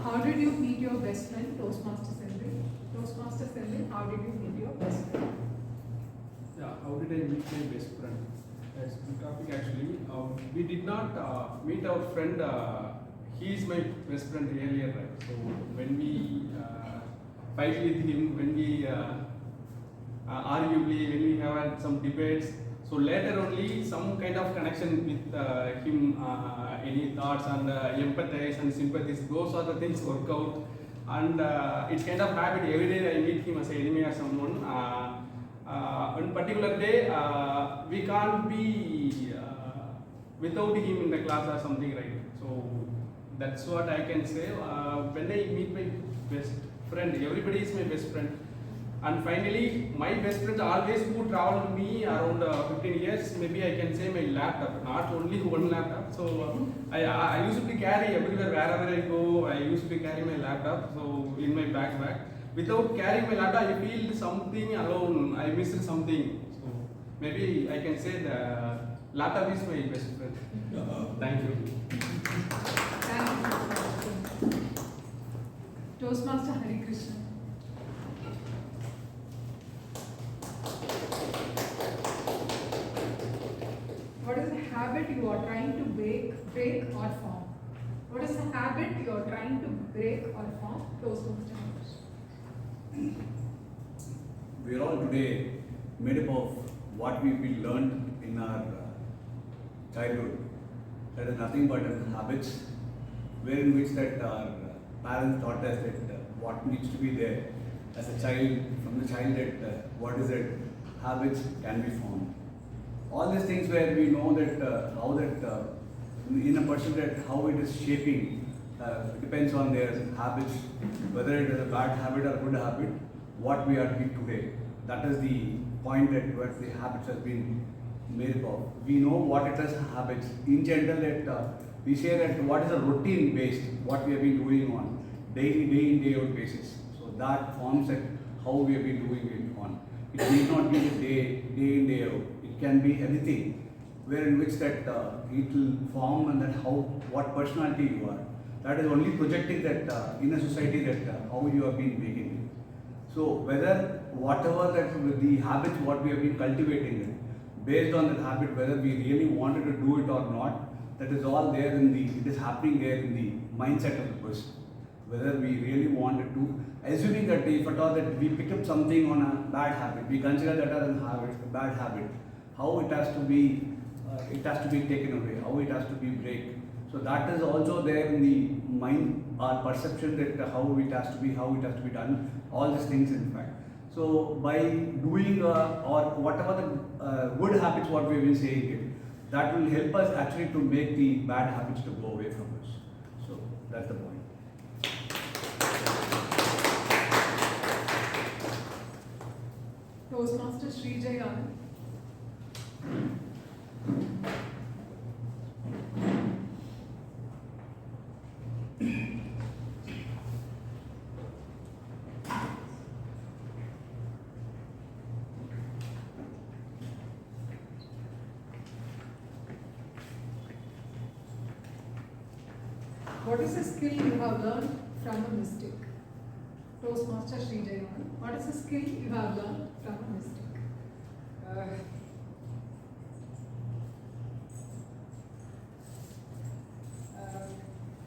Speaker 2: How did you meet your best friend, Toastmaster Sendil? Toastmaster Sendil, how did you meet your best friend?
Speaker 10: Yeah, how did I meet my best friend? That's a good topic actually. We did not meet our friend. He is my best friend earlier, right? So when we fight with him, when we arguably, when we have had some debates, so later only some kind of connection with him, any thoughts and empathize and sympathies, those are the things work out. And it's kind of habit. Every day I meet him as an enemy or someone. On particular day, we can't be without him in the class or something, right? So that's what I can say. When I meet my best friend, everybody is my best friend. And finally, my best friend always who traveled with me around 15 years, maybe I can say my laptop, not only one laptop. So I used to carry everywhere, wherever I go, I used to carry my laptop, so in my backpack. Without carrying my laptop, I feel something alone, I missed something. So maybe I can say the laptop is my best friend. Thank you.
Speaker 2: Thank you. Toastmaster Hari Krishna. What is the habit you are trying to break or form? What is the habit you are trying to break or form? Toastmaster.
Speaker 14: We are all today made up of what we learned in our childhood. That is nothing but habits, wherein which that our parents taught us that what needs to be there as a child, from the child that what is it, habits can be formed. All these things where we know that how that in a person that how it is shaping depends on their habits, whether it is a bad habit or good habit, what we are doing today. That is the point that where the habits has been made up of. We know what it is habits. In general, that we say that what is a routine based, what we have been doing on day in, day out basis. So that forms that how we have been doing it on. It need not be the day in, day out. It can be anything, where in which that it will form and that how what personality you are. That is only projecting that in a society that how you have been making it. So whether whatever that the habits what we have been cultivating, based on that habit, whether we really wanted to do it or not, that is all there in the, it is happening there in the mindset of the person. Whether we really wanted to, assuming that if at all that we pick up something on a bad habit, we consider that as a bad habit, how it has to be taken away, how it has to be break. So that is also there in the mind, our perception that how it has to be done, all these things in fact. So by doing or whatever the good habits what we have been saying it, that will help us actually to make the bad habits to go away from us. So that's the point.
Speaker 2: Toastmaster Sri Jayan. What is a skill you have learned from a mistake? Toastmaster Sri Jayan. What is a skill you have learned from a mistake?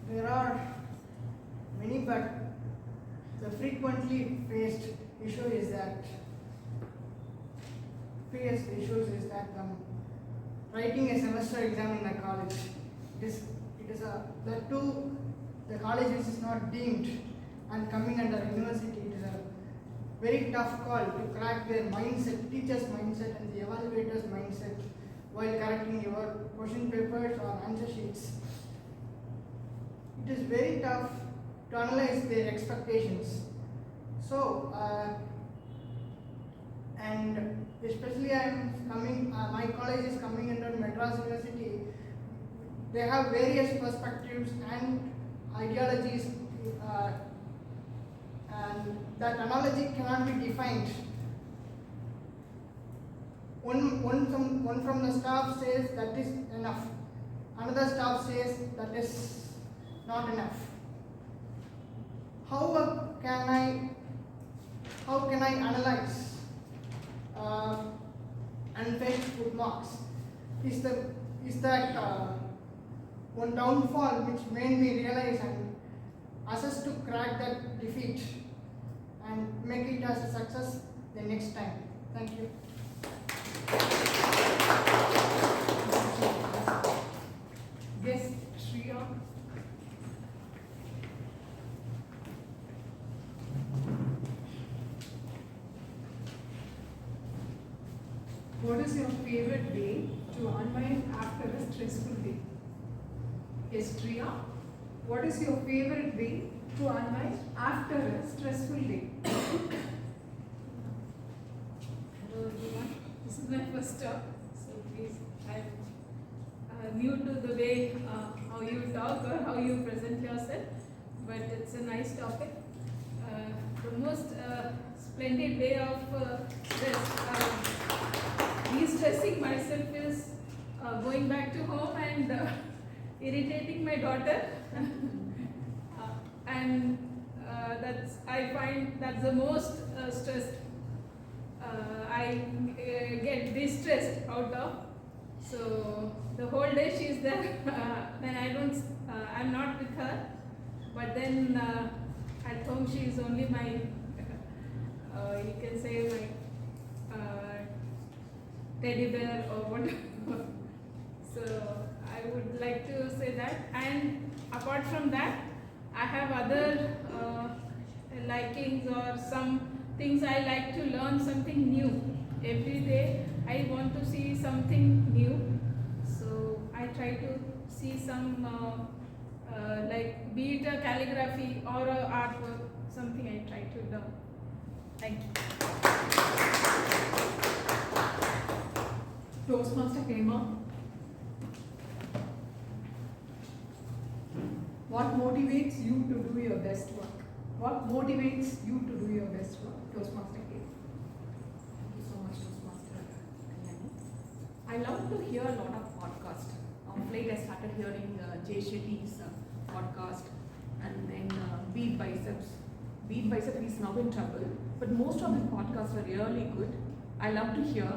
Speaker 15: There are many, but the frequently faced issue is that writing a semester exam in a college. The college which is not deemed and coming under university, it is a very tough call to crack their mindset, teacher's mindset and the evaluator's mindset while correcting your question papers or answer sheets. It is very tough to analyze their expectations. So, and especially my college is coming under Madras University. They have various perspectives and ideologies, and that analogy cannot be defined. One from the staff says that is enough. Another staff says that is not enough. How can I analyze and fetch good marks? Is that one downfall which made me realize and assess to crack that defeat and make it as a success the next time. Thank you.
Speaker 2: Yes, Shreya. What is your favorite way to unwind after a stressful day? Yes, Shreya. What is your favorite way to unwind after a stressful day?
Speaker 3: Hello everyone, this is my first talk, so please, I'm new to the way how you talk or how you present yourself, but it's a nice topic. The most splendid way of de-stressing myself is going back to home and irritating my daughter. And I find that's the most stressed I get distressed out of. So the whole day she's there when I'm not with her, but then at home she is only my you can say my teddy bear or whatever. So I would like to say that, and apart from that I have other likings or some things. I like to learn something new. Every day I want to see something new. So I try to see some like be it a calligraphy or a artwork, something I try to learn. Thank you.
Speaker 2: Toastmaster Kema. What motivates you to do your best work? What motivates you to do your best work? Toastmaster Kema.
Speaker 4: Thank you so much, Toastmaster Kalyani. I love to hear a lot of podcasts. Of late I started hearing Jay Shetty's podcast, and then Beat Biceps. Beat Biceps is now in trouble, but most of his podcasts are really good. I love to hear.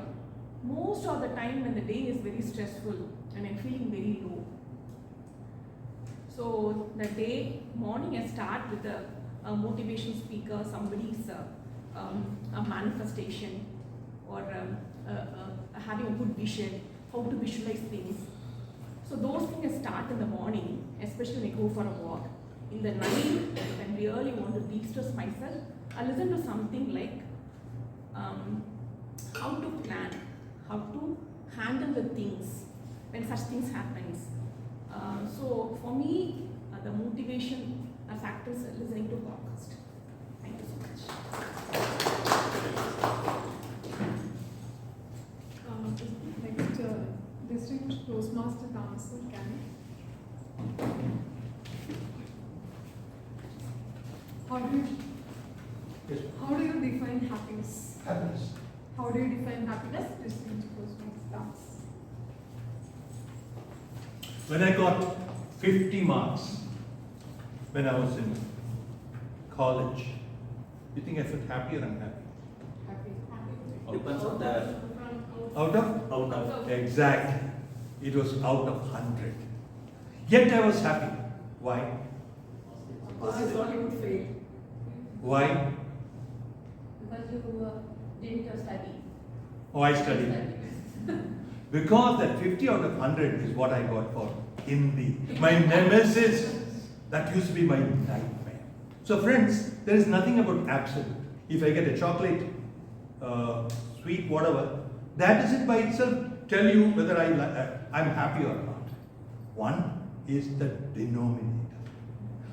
Speaker 4: Most of the time when the day is very stressful and I'm feeling very low. So the morning I start with a motivation speaker, somebody's a manifestation, or having a good vision, how to visualize things. So those things start in the morning, especially when I go for a walk. In the night, when I really want to de-stress myself, I listen to something like how to plan, how to handle the things when such things happens. So for me, the motivation factors are listening to podcast. Thank you so much.
Speaker 2: Next, distinguished Toastmaster Thomas Cannon. How do you define happiness?
Speaker 16: Happiness.
Speaker 2: How do you define happiness? Distinguished Toastmaster Thomas.
Speaker 16: When I got 50 marks when I was in college, you think I felt happy or unhappy?
Speaker 2: Happy.
Speaker 6: Depends on the
Speaker 16: Out of?
Speaker 12: Out of.
Speaker 16: Exact. It was out of 100. Yet I was happy. Why?
Speaker 2: Because you thought you would fail.
Speaker 16: Why?
Speaker 7: Because you didn't study.
Speaker 16: Oh, I studied. Because that 50 out of 100 is what I got for Hindi. My nemesis. That used to be my nightmare. So friends, there is nothing about absolute. If I get a chocolate, sweet, whatever, that doesn't by itself tell you whether I'm happy or not. One is the denominator.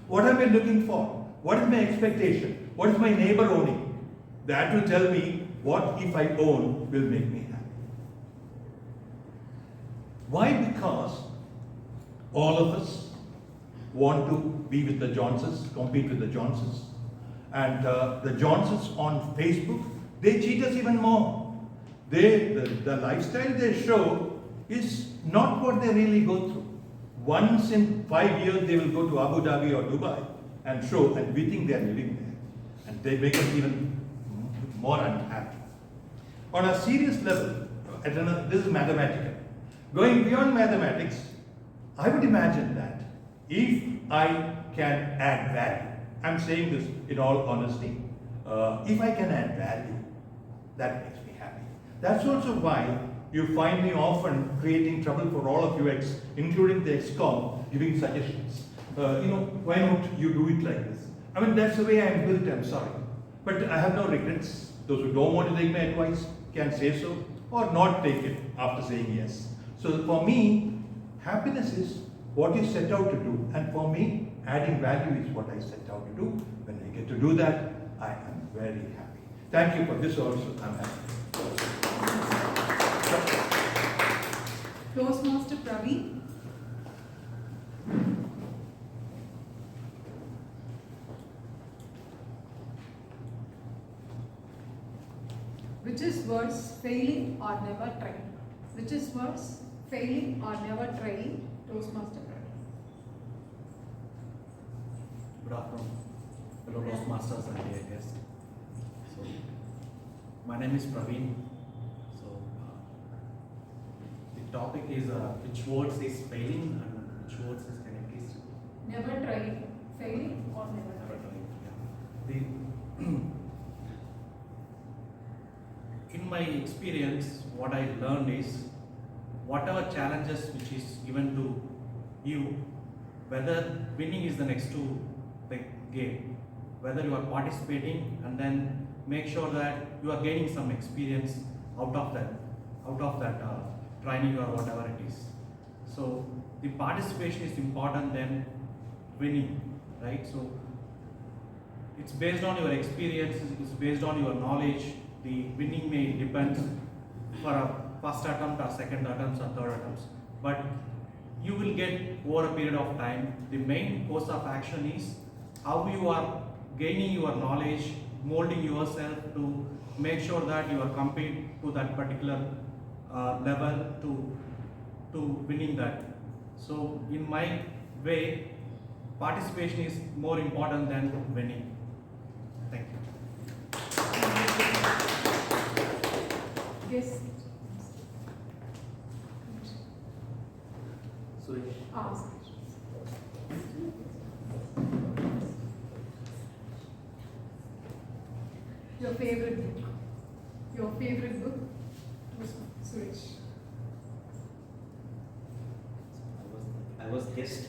Speaker 16: What am I looking for? What is my expectation? What is my neighbor owning? That will tell me what if I own will make me happy. Why? Because all of us want to be with the Joneses, compete with the Joneses. And the Joneses on Facebook, they cheat us even more. The lifestyle they show is not what they really go through. Once in 5 years, they will go to Abu Dhabi or Dubai and show, and we think they are living there. And they make us even more unhappy. On a serious level, this is mathematical. Going beyond mathematics, I would imagine that if I can add value, I'm saying this in all honesty, if I can add value, that makes me happy. That's also why you find me often creating trouble for all of you, including the ex-com, giving suggestions. Why don't you do it like this? I mean, that's the way I'm built, I'm sorry. But I have no regrets. Those who don't want to take my advice can say so or not take it after saying yes. So for me, happiness is what you set out to do. And for me, adding value is what I set out to do. When I get to do that, I am very happy. Thank you for this also. I'm happy.
Speaker 2: Toastmaster Praveen. Which is worse, failing or never trying? Which is worse, failing or never trying? Toastmaster Praveen.
Speaker 6: Good afternoon, fellow Toastmasters and dear guests. So, my name is Praveen. So, the topic is which words is failing and which words is can you please?
Speaker 2: Never trying, failing or never trying?
Speaker 6: Yeah. In my experience, what I learned is whatever challenges which is given to you, whether winning is the next to the game, whether you are participating and then make sure that you are gaining some experience out of that training or whatever it is. So the participation is important than winning, right? So it's based on your experience, it's based on your knowledge. The winning may depend for a first attempt or second attempts or third attempts, but you will get over a period of time. The main course of action is how you are gaining your knowledge, molding yourself to make sure that you are compete to that particular level to winning that. So in my way, participation is more important than winning. Thank you.
Speaker 2: Yes.
Speaker 12: Sorry.
Speaker 2: Ask. Your favorite book? Your favorite book? Suresh.
Speaker 17: I was guest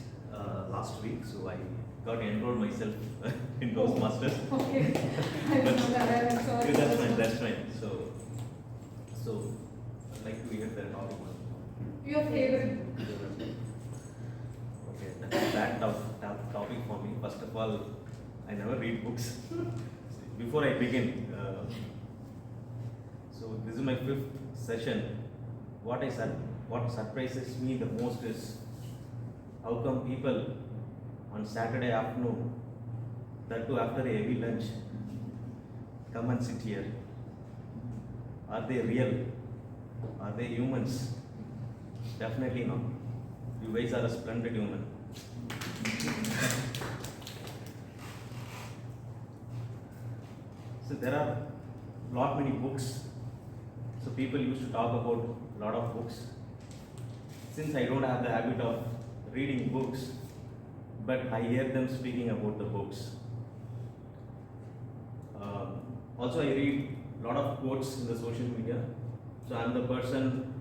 Speaker 17: last week, so I got enrolled myself in Toastmasters.
Speaker 2: Okay. I was not aware, I'm sorry.
Speaker 17: That's fine, that's fine. So I'd like to hear the topic.
Speaker 2: Your favorite book?
Speaker 17: Okay, that's that tough topic for me. First of all, I never read books. Before I begin, so this is my 5th session. What surprises me the most is how come people on Saturday afternoon, that too after a heavy lunch, come and sit here. Are they real? Are they humans? Definitely not. You guys are a splendid human. So there are lot many books So people used to talk about a lot of books. Since I don't have the habit of reading books, but I hear them speaking about the books. Also, I read a lot of quotes in the social media. So I'm the person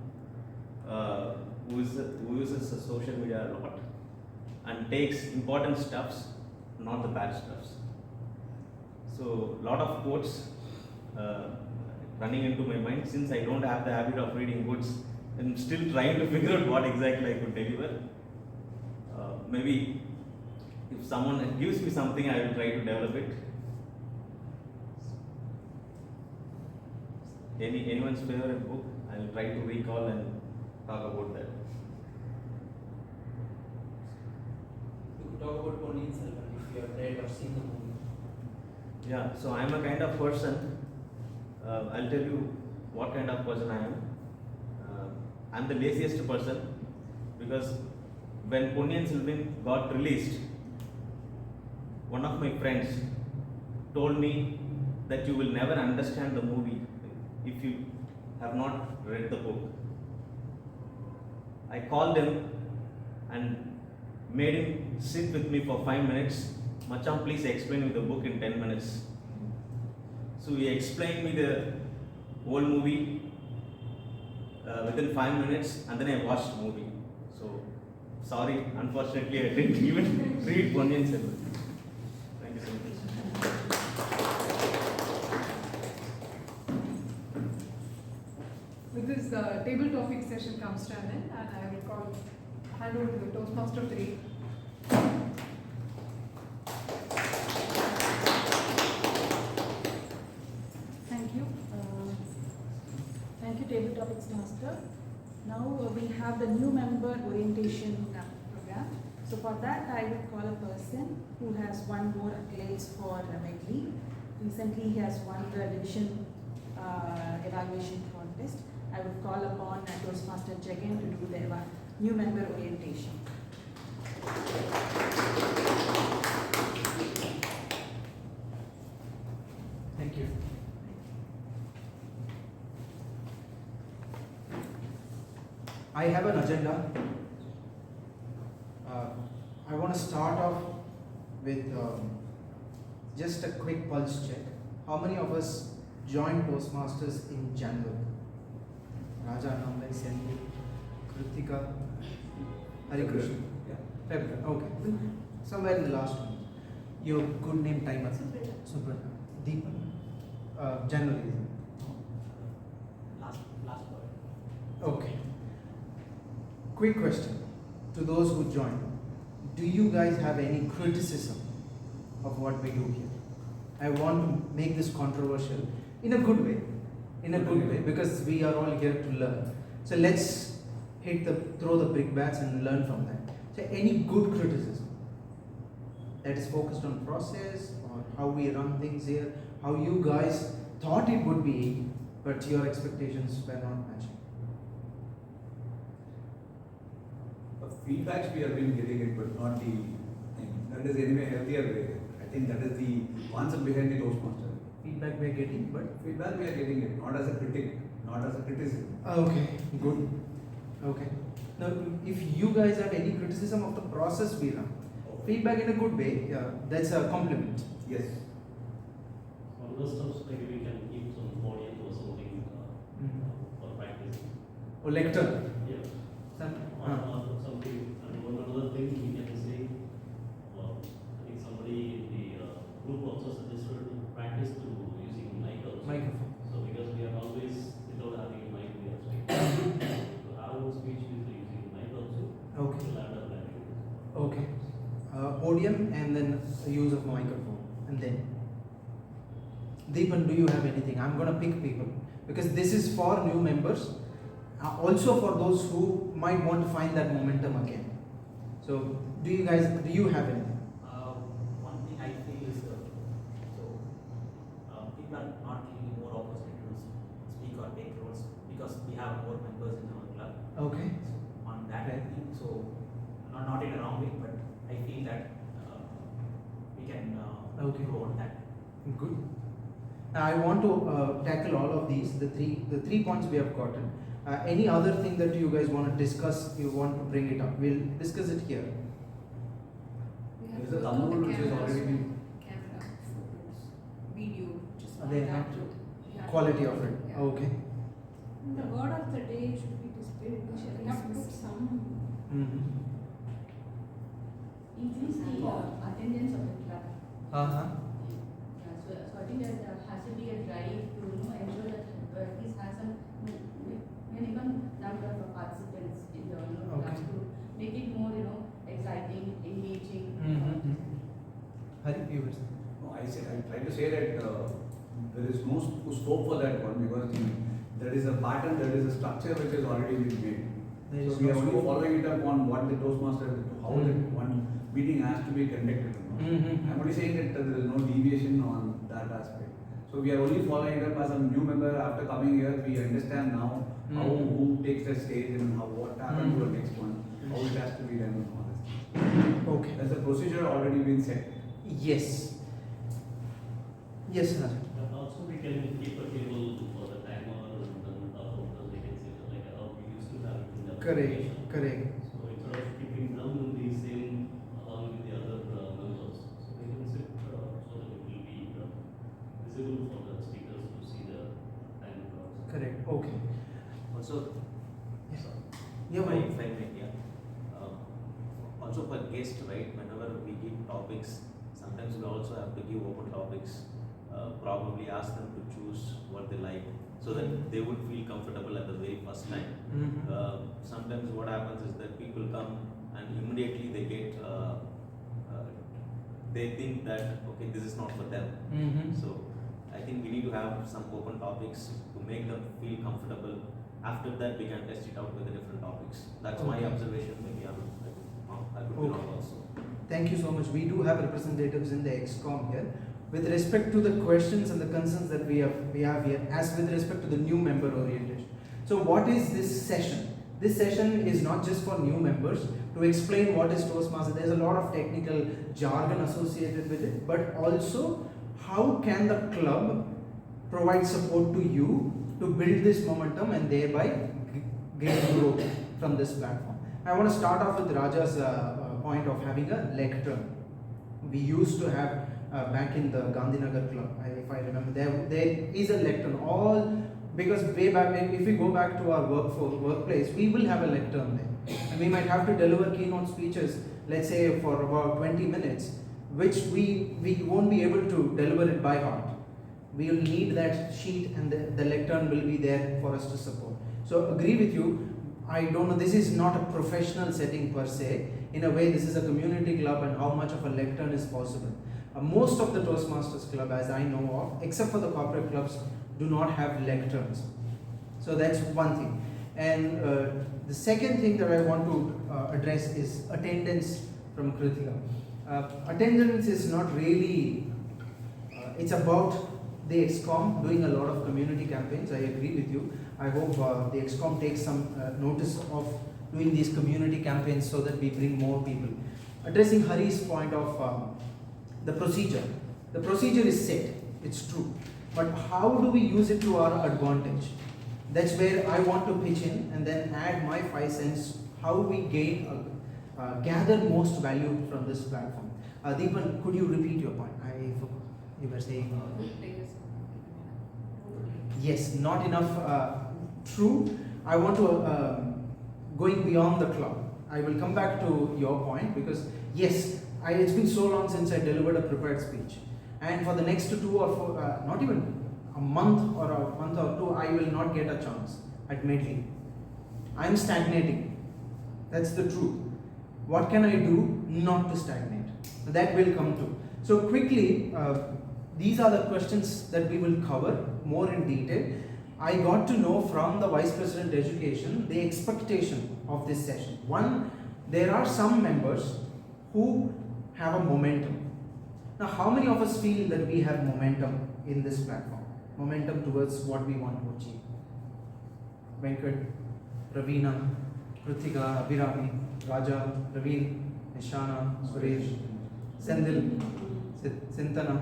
Speaker 17: who uses the social media a lot and takes important stuffs, not the bad stuffs. So a lot of quotes running into my mind. Since I don't have the habit of reading books, I'm still trying to figure out what exactly I could deliver. Maybe if someone gives me something, I will try to develop it. Anyone's favorite book, I will try to recall and talk about that.
Speaker 6: You could talk about Ponniyin Selvan if you have read or seen the movie.
Speaker 17: Yeah, so I'm a kind of person, I'll tell you what kind of person I am. I'm the laziest person because when Ponniyin Selvan got released, one of my friends told me that you will never understand the movie if you have not read the book. I called him and made him sit with me for 5 minutes. Macham, please explain me the book in 10 minutes. So he explained me the whole movie within 5 minutes, and then I watched the movie. So sorry, unfortunately I didn't even read Ponniyin Selvan. Thank you so much.
Speaker 2: With this, table topic session comes to an end, and I will hand over to the Toastmaster 3.
Speaker 4: Thank you. Thank you, Table Topics Master. Now we have the new member orientation program. So for that, I would call a person who has won more accolades for Medley. Recently, he has won the division evaluation contest. I would call upon Toastmaster Jagan to do the new member orientation.
Speaker 6: Thank you. I have an agenda. I want to start off with just a quick pulse check. How many of us joined Toastmasters in January? Raja, Namlai, Sandy, Kritika, Harikrishna. Yeah, February. Okay. Somewhere in the last one. Your good name timer. Subrata. Deepan. January. Last word. Okay. Quick question to those who joined. Do you guys have any criticism of what we do here? I want to make this controversial in a good way. In a good way, because we are all here to learn. So let's throw the brickbats and learn from that. So any good criticism that is focused on process, or how we run things here, how you guys thought it would be, but your expectations were not matching.
Speaker 14: Feedbacks we have been getting it, but not the thing. That is anyway healthier way. I think that is the concept behind the Toastmaster.
Speaker 6: Feedback we are getting, but
Speaker 14: feedback we are getting it, not as a critic, not as a criticism.
Speaker 6: Okay, good. Okay. Now, if you guys have any criticism of the process we run, feedback in a good way, yeah, that's a compliment. Yes.
Speaker 12: One of the stuff maybe we can keep some audience or something for practicing.
Speaker 6: Or lecture.
Speaker 12: Yeah.
Speaker 6: Something.
Speaker 12: Something. And one other thing we can say, I think somebody in the group also suggested to practice to using
Speaker 6: microphone.
Speaker 12: So because we are always without having a mic, we are speaking. To have a speech with using mic also.
Speaker 6: Okay.
Speaker 12: We'll add up that.
Speaker 6: Okay. Podium and then the use of microphone, and then Deepan, do you have anything? I'm gonna pick people because this is for new members, also for those who might want to find that momentum again. So do you have anything?
Speaker 18: One thing I feel is people are not giving more opportunity to speak or take roles because we have more members in our club.
Speaker 6: Okay.
Speaker 18: So on that I think so, not in a wrong way, but I feel that we can grow on that.
Speaker 6: Good.
Speaker 19: I want to tackle all of these, the three points we have gotten. Any other thing that you guys want to discuss, you want to bring it up, we'll discuss it here.
Speaker 14: There is a Tamil which has already been.
Speaker 7: Camera, photos, video, just
Speaker 19: They have quality of it.
Speaker 7: Yeah.
Speaker 19: Okay.
Speaker 9: The word of the day should be displayed. We have to put some.
Speaker 7: Increase the attendance of the club.
Speaker 19: Uh-huh.
Speaker 7: Yeah, so I think that there has to be a drive to ensure that at least has a minimum number of participants in the class to make it more exciting, engaging.
Speaker 19: Hari, you were saying?
Speaker 14: No, I tried to say that there is no scope for that one because there is a pattern, there is a structure which has already been made. So we are only following it up on what the Toastmasters, how the one meeting has to be conducted. I'm only saying that there is no deviation on that aspect. So we are only following it up as a new member. After coming here, we understand now how who takes the stage and how what happens to the next one, how it has to be done and all this.
Speaker 19: Okay.
Speaker 14: There's a procedure already been set.
Speaker 19: Yes. Yes, sir.
Speaker 12: Also, we can keep a table for the timer and then the vacancy, like how we used to have it in the application.
Speaker 19: Correct.
Speaker 12: So instead of keeping them in the same along with the other members, so they can sit so that it will be visible for the speakers to see the time crowds.
Speaker 19: Correct. Okay.
Speaker 17: Also,
Speaker 19: Yeah,
Speaker 17: if I may, also for guests, right? Whenever we give topics, sometimes we also have to give open topics. Probably ask them to choose what they like, so that they would feel comfortable at the very first time. Sometimes what happens is that people come and immediately they get, they think that okay, this is not for them. So I think we need to have some open topics to make them feel comfortable. After that, we can test it out with the different topics. That's my observation. Maybe I could be wrong also.
Speaker 19: Thank you so much. We do have representatives in the XCOM here. With respect to the questions and the concerns that we have here, as with respect to the new member orientation. So what is this session? This session is not just for new members to explain what is Toastmasters. There's a lot of technical jargon associated with it, but also how can the club provide support to you to build this momentum and thereby gain growth from this platform. I want to start off with Raja's point of having a lectern. We used to have back in the Gandhinagar club, if I remember, there is a lectern. Because way back, if we go back to our workplace, we will have a lectern there, and we might have to deliver keynote speeches, let's say for about 20 minutes, which we won't be able to deliver it by heart. We will need that sheet, and the lectern will be there for us to support. So agree with you. I don't know, this is not a professional setting per se. In a way, this is a community club, and how much of a lectern is possible. Most of the Toastmasters club, as I know of, except for the corporate clubs, do not have lecterns. So that's one thing. And the second thing that I want to address is attendance from Kritika. Attendance is not really, it's about the XCOM doing a lot of community campaigns. I agree with you. I hope the XCOM takes some notice of doing these community campaigns so that we bring more people. Addressing Hari's point of the procedure. The procedure is set, it's true. But how do we use it to our advantage? That's where I want to pitch in and then add my 5 cents, how we gather most value from this platform. Deepan, could you repeat your point? You were saying... Yes, not enough. True. I want to, going beyond the club. I will come back to your point because yes, it's been so long since I delivered a prepared speech. And for the next 2 or 4, not even a month or 2, I will not get a chance at Medley. I am stagnating. That's the truth. What can I do not to stagnate? That will come to. So quickly, these are the questions that we will cover more in detail. I got to know from the Vice President Education the expectation of this session. One, there are some members who have a momentum. Now, how many of us feel that we have momentum in this platform? Momentum towards what we want to achieve. Venkat, Ravina, Kritika, Abhirami, Raja, Raveen, Nishana, Suresh, Sendil, Sintana.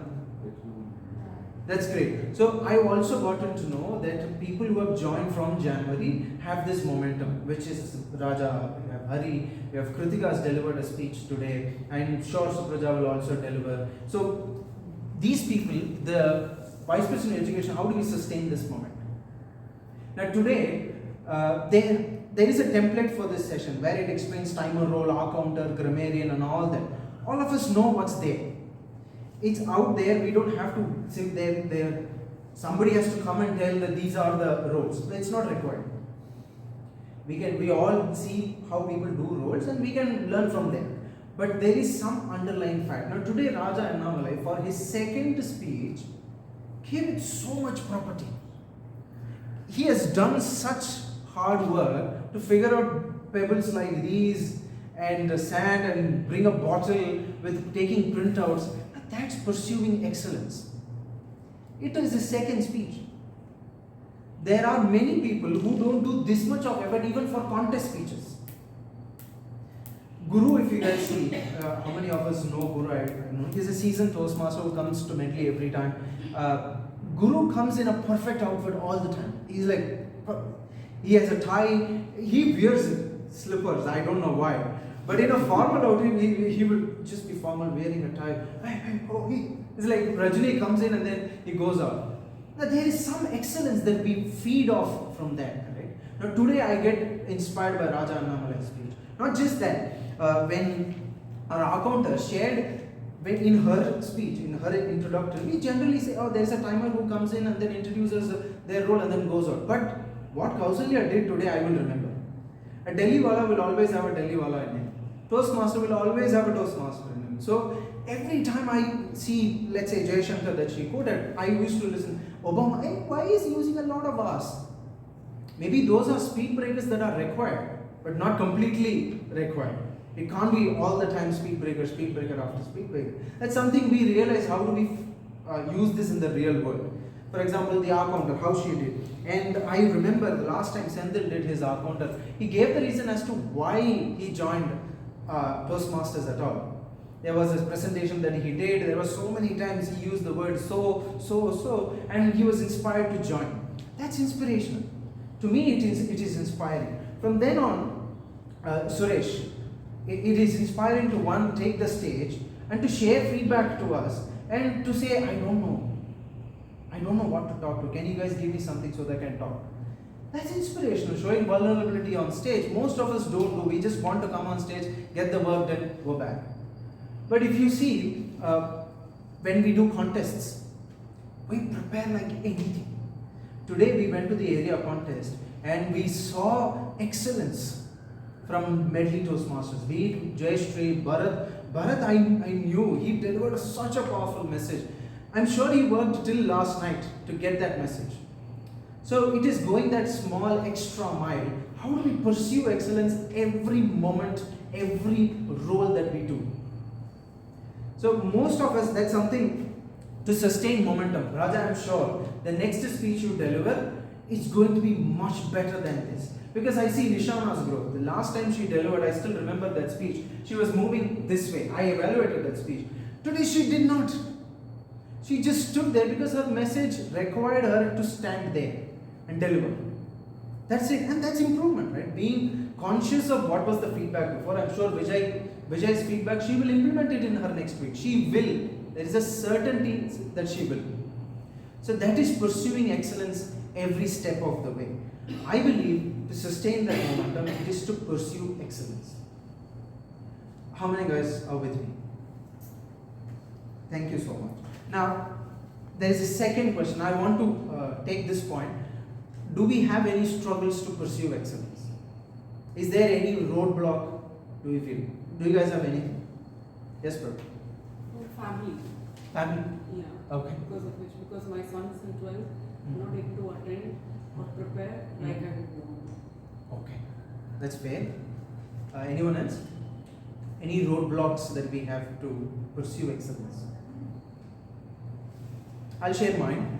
Speaker 19: That's great. So I've also gotten to know that people who have joined from January have this momentum, which is Raja, we have Hari, we have Kritika has delivered a speech today. I'm sure Supraja will also deliver. So these people, the Vice President of Education, how do we sustain this momentum? Now today, there is a template for this session where it explains timer role, R counter, grammarian and all that. All of us know what's there. It's out there, we don't have to sit there. Somebody has to come and tell that these are the roles. It's not required. We all see how people do roles and we can learn from them. But there is some underlying fact. Now today Raja Annamalai, for his second speech, gave it so much property. He has done such hard work to figure out pebbles like these and sand and bring a bottle with taking printouts. That's pursuing excellence. It is the second speech. There are many people who don't do this much of effort even for contest speeches. Guru, if you guys see, how many of us know Guru? I know. He's a seasoned Toastmaster who comes to Medley every time. Guru comes in a perfect outfit all the time. He's like, he has a tie, he wears slippers, I don't know why. But in a formal outfit, he will just be formal, wearing a tie. It's like Rajini comes in and then he goes out. Now there is some excellence that we feed off from that. Right? Now today I get inspired by Raja Annamalai's speech. Not just that, when our accountant shared in her speech, in her introductory, we generally say, oh, there's a timer who comes in and then introduces their role and then goes out. But what Kausalya did today, I will remember. A Delhi wala will always have a Delhi wala in him. Toastmaster will always have a Toastmaster in him. So every time I see, let's say Jayashankar that she quoted, I used to listen, Obama, hey, why is he using a lot of R's? Maybe those are speed breakers that are required, but not completely required. It can't be all the time speed breaker after speed breaker. That's something we realize, how do we use this in the real world. For example, the R counter, how she did. And I remember the last time Senthil did his R counter, he gave the reason as to why he joined Toastmasters at all. There was a presentation that he did, there were so many times he used the word so, and he was inspired to join. That's inspirational. To me, it is inspiring. From then on, Suresh, it is inspiring to take the stage and to share feedback to us and to say, I don't know what to talk to. Can you guys give me something so that I can talk? That's inspirational, showing vulnerability on stage. Most of us don't do. We just want to come on stage, get the work done, go back. But if you see, when we do contests, we prepare like anything. Today we went to the area contest and we saw excellence from Medley Toastmasters. Be it Jayashree, Bharat, I knew he delivered such a powerful message. I'm sure he worked till last night to get that message. So it is going that small extra mile. How do we pursue excellence every moment, every role that we do? So most of us, that's something to sustain momentum. Raja, I'm sure the next speech you deliver is going to be much better than this. Because I see Nishana's growth. The last time she delivered, I still remember that speech. She was moving this way. I evaluated that speech. Today she did not. She just stood there because her message required her to stand there and deliver. That's it. And that's improvement, right? Being conscious of what was the feedback before. I'm sure Vijay's feedback, she will implement it in her next week. She will. There is a certainty that she will. So that is pursuing excellence every step of the way. I believe to sustain that momentum, it is to pursue excellence. How many guys are with me? Thank you so much. Now, there is a second question. I want to take this point. Do we have any struggles to pursue excellence? Is there any roadblock? Do you feel? Do you guys have anything? Yes, bro.
Speaker 5: Family.
Speaker 19: Family?
Speaker 5: Yeah.
Speaker 19: Okay.
Speaker 5: Because my son is in 12th, I'm not able to attend or prepare like I would want.
Speaker 19: Okay. That's fair. Anyone else? Any roadblocks that we have to pursue excellence? I'll share mine.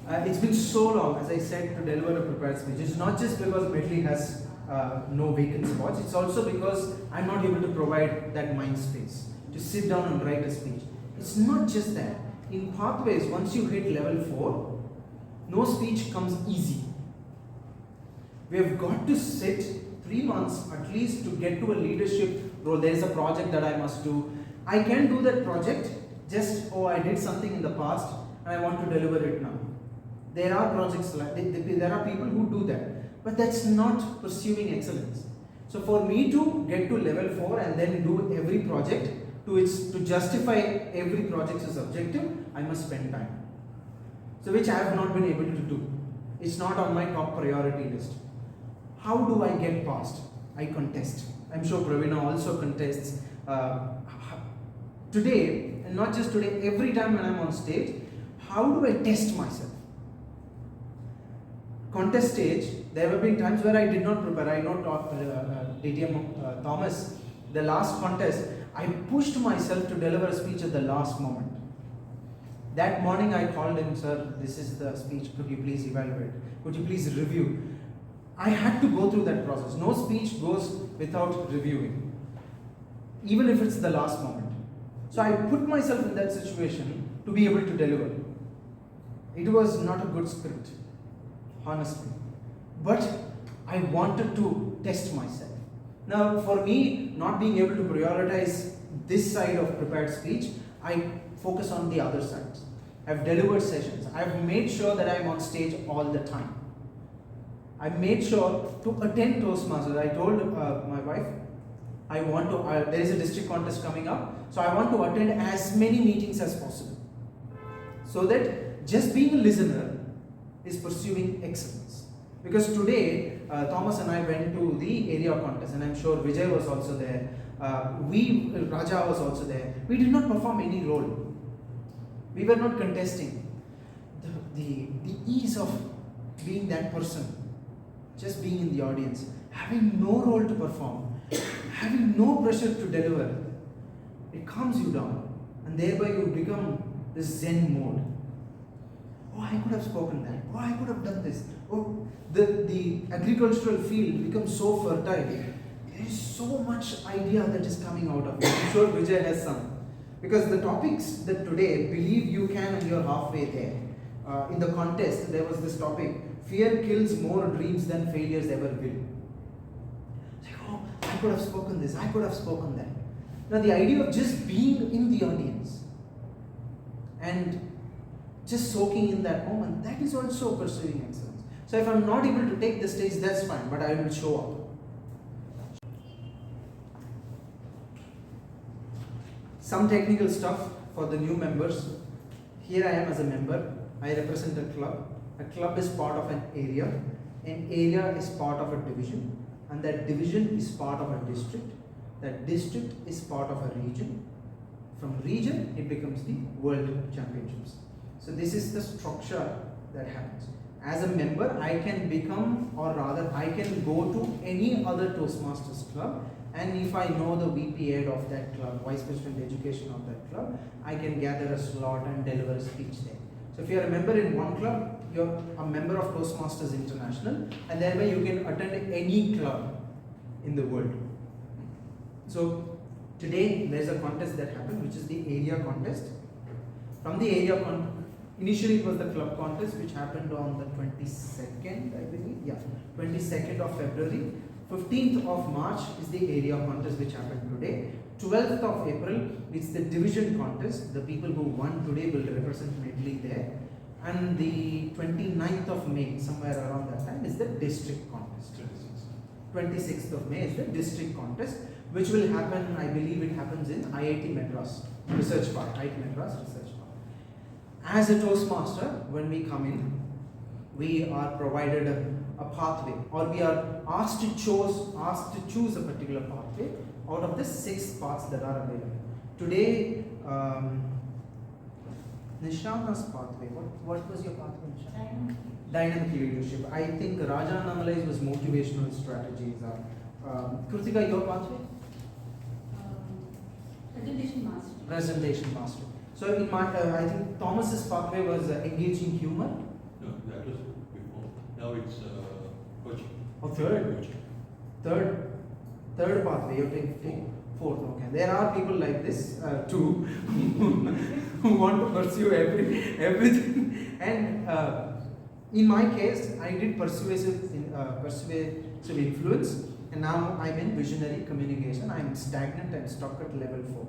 Speaker 19: It's been so long, as I said, to deliver a prepared speech. It's not just because Medley has no vacant spots, it's also because I'm not able to provide that mind space to sit down and write a speech. It's not just that. in pathways, once you hit level 4, no speech comes easy. We have got to sit 3 months at least to get to a leadership role. There is a project that I must do. I can do that project just, oh, I did something in the past and I want to deliver it now. There are projects like there are people who do that, but that's not pursuing excellence. So for me to get to level 4 and then do every project to justify every project's objective, I must spend time. So which I have not been able to do. It's not on my top priority list. How do I get past? I contest. I'm sure Pravina also contests. Today, and not just today, every time when I'm on stage, how do I test myself? Contest stage, there have been times where I did not prepare. I know DTM Thomas, the last contest, I pushed myself to deliver a speech at the last moment. That morning I called him, sir, this is the speech, could you please evaluate? Could you please review? I had to go through that process. No speech goes without reviewing, even if it's the last moment. So I put myself in that situation to be able to deliver. It was not a good script, honestly. But I wanted to test myself. Now, for me, not being able to prioritize this side of prepared speech, I focus on the other sides. I've delivered sessions. I've made sure that I'm on stage all the time. I made sure to attend Toastmasters. I told my wife, I want to, there is a district contest coming up, so I want to attend as many meetings as possible. So that just being a listener is pursuing excellence. Because today, Thomas and I went to the area contest, and I'm sure Vijay was also there. Raja was also there. We did not perform any role. We were not contesting. The ease of being that person, just being in the audience, having no role to perform, having no pressure to deliver, it calms you down, and thereby you become this Zen mode. Oh, I could have spoken that. Oh, I could have done this. Oh, the agricultural field becomes so fertile. There is so much idea that is coming out of it. I'm sure Vijay has some. Because the topics that today, believe you can and you're halfway there. In the contest, there was this topic, fear kills more dreams than failures ever will. Like, oh, I could have spoken this, I could have spoken that. Now the idea of just being in the audience and just soaking in that moment, that is also pursuing excellence. So if I'm not able to take the stage, that's fine, but I will show up. Some technical stuff for the new members. Here I am as a member. I represent a club. A club is part of an area. An area is part of a division. And that division is part of a district. That district is part of a region. From region, it becomes the World Championships. So this is the structure that happens. As a member, I can become, or rather, I can go to any other Toastmasters club, and if I know the VP head of that club, Vice President Education of that club, I can gather a slot and deliver a speech there. So if you are a member in one club, you're a member of Toastmasters International, and thereby you can attend any club in the world. So today there is a contest that happened, which is the area contest. From the area contest, initially it was the club contest, which happened on the 22nd, I believe. Yeah, 22nd of February. 15th of March is the area contest, which happened today. 12th of April, it's the division contest. The people who won today will represent Medley there. And the 29th of May, somewhere around that time, is the district contest. 26th of May is the district contest, which will happen, I believe it happens in IIT Madras Research Park, IIT Madras Research Park. As a Toastmaster, when we come in, we are provided a pathway, or we are asked to choose a particular pathway out of the 6 paths that are available. Today, Nishana's pathway, what was your pathway, Nishana? Dynamic leadership. I think Raja Namalai's was motivational strategies. Kritika, your pathway?
Speaker 7: Presentation master.
Speaker 19: Presentation master. So in my, I think Thomas's pathway was engaging humor.
Speaker 16: No, that was before. Now it's coaching.
Speaker 19: Oh, third pathway. You're taking Fourth, okay. There are people like this too who want to pursue everything. And in my case, I did persuasive influence, and now I'm in visionary communication. I'm stagnant and stuck at level 4.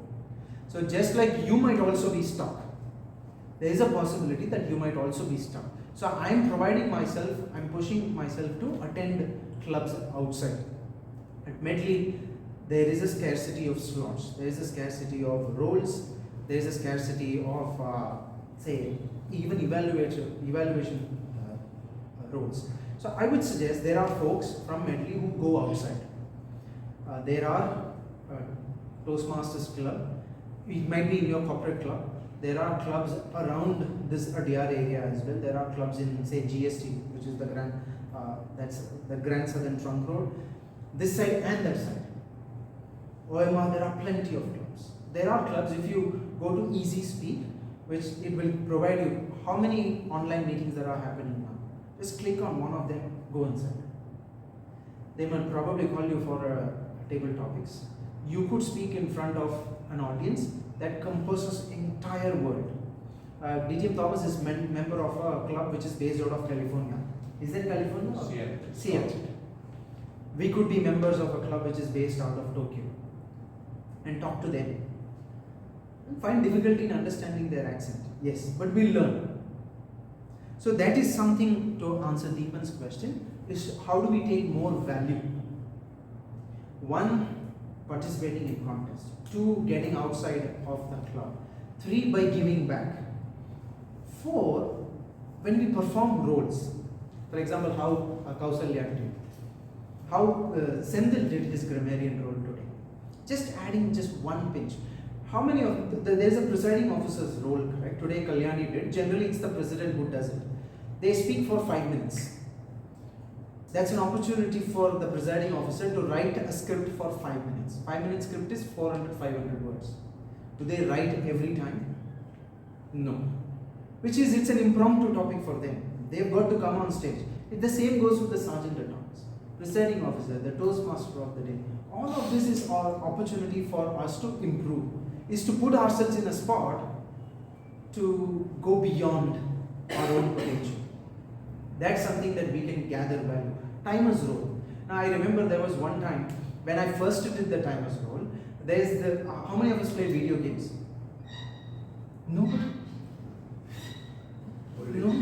Speaker 19: So just like you might also be stuck, there is a possibility that you might also be stuck. So I'm pushing myself to attend clubs outside. At Medley, there is a scarcity of slots, there is a scarcity of roles, there is a scarcity of, say, even evaluation roles. So I would suggest there are folks from Medley who go outside. There are Toastmasters club, it might be in your corporate club. There are clubs around this Adyar area as well. There are clubs in, say, GST, which is that's the Grand Southern Trunk Road, this side and that side. OMR, there are plenty of clubs. There are clubs, if you go to Easy Speak, which it will provide you how many online meetings that are happening now. Just click on one of them, go inside. They might probably call you for table topics. You could speak in front of an audience that composes entire world. DTM Thomas is member of a club which is based out of California. Is it California? Seattle. We could be members of a club which is based out of Tokyo and talk to them. Find difficulty in understanding their accent. Yes, but we'll learn. So that is something to answer Deepan's question, is how do we take more value? 1, participating in contests. 2, getting outside of the club. 3, by giving back. 4, when we perform roles. For example, how Kausalya did. How Sendil did his grammarian role today. Just adding just one pinch. How many of there's a presiding officer's role, correct? Today Kalyani did. Generally it's the president who does it. They speak for 5 minutes. That's an opportunity for the presiding officer to write a script for 5 minutes. 5-minute script is 400-500 words. Do they write every time? No. It's an impromptu topic for them. They've got to come on stage. The same goes with the sergeant at arms, presiding officer, the Toastmaster of the day. All of this is our opportunity for us to improve, is to put ourselves in a spot to go beyond our own potential. That's something that we can gather value. Timer's role. Now I remember there was one time when I first did the timer's role. There's how many of us play video games? Nobody. No.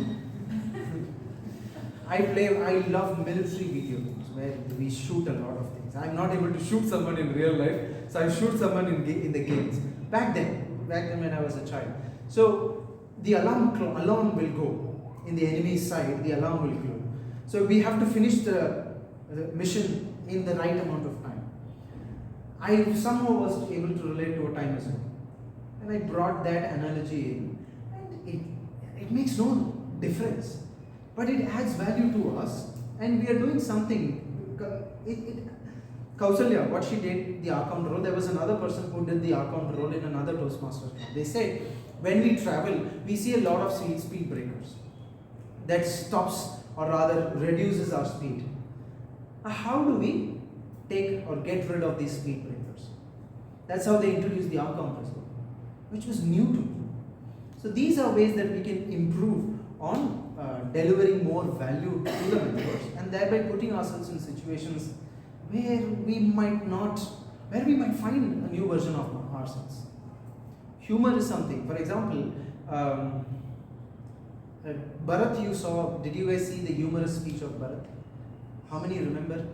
Speaker 19: I love military video games where we shoot a lot of things. I'm not able to shoot someone in real life, so I shoot someone in the games. Back then when I was a child. So the alarm will go in the enemy's side. The alarm will go. So we have to finish the mission in the right amount of time. I somehow was able to relate to a timer zone, and I brought that analogy in, and it makes no difference, but it adds value to us, and we are doing something. Kausalya, what she did, the account role, there was another person who did the account role in another Toastmasters club. They said, when we travel, we see a lot of speed breakers that stops or rather reduces our speed. How do we take or get rid of these speed breakers? That's how they introduced the outcome as well, which was new to me. So these are ways that we can improve on delivering more value to the members, and thereby putting ourselves in situations where we might find a new version of ourselves. Humor is something. For example, Bharat, you saw. Did you guys see the humorous speech of Bharat? How many remember?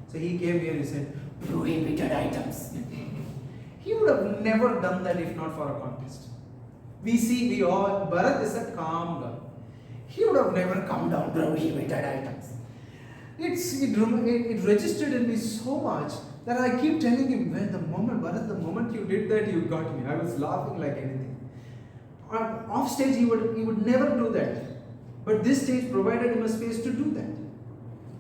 Speaker 19: So he came here. He said, "Prohibited items." He would have never done that if not for a contest. Bharat is a calm guy. He would have never come down prohibited items. It registered in me so much that I keep telling him, Bharat, the moment you did that, you got me. I was laughing like anything. Off stage, he would never do that. But this stage provided him a space to do that.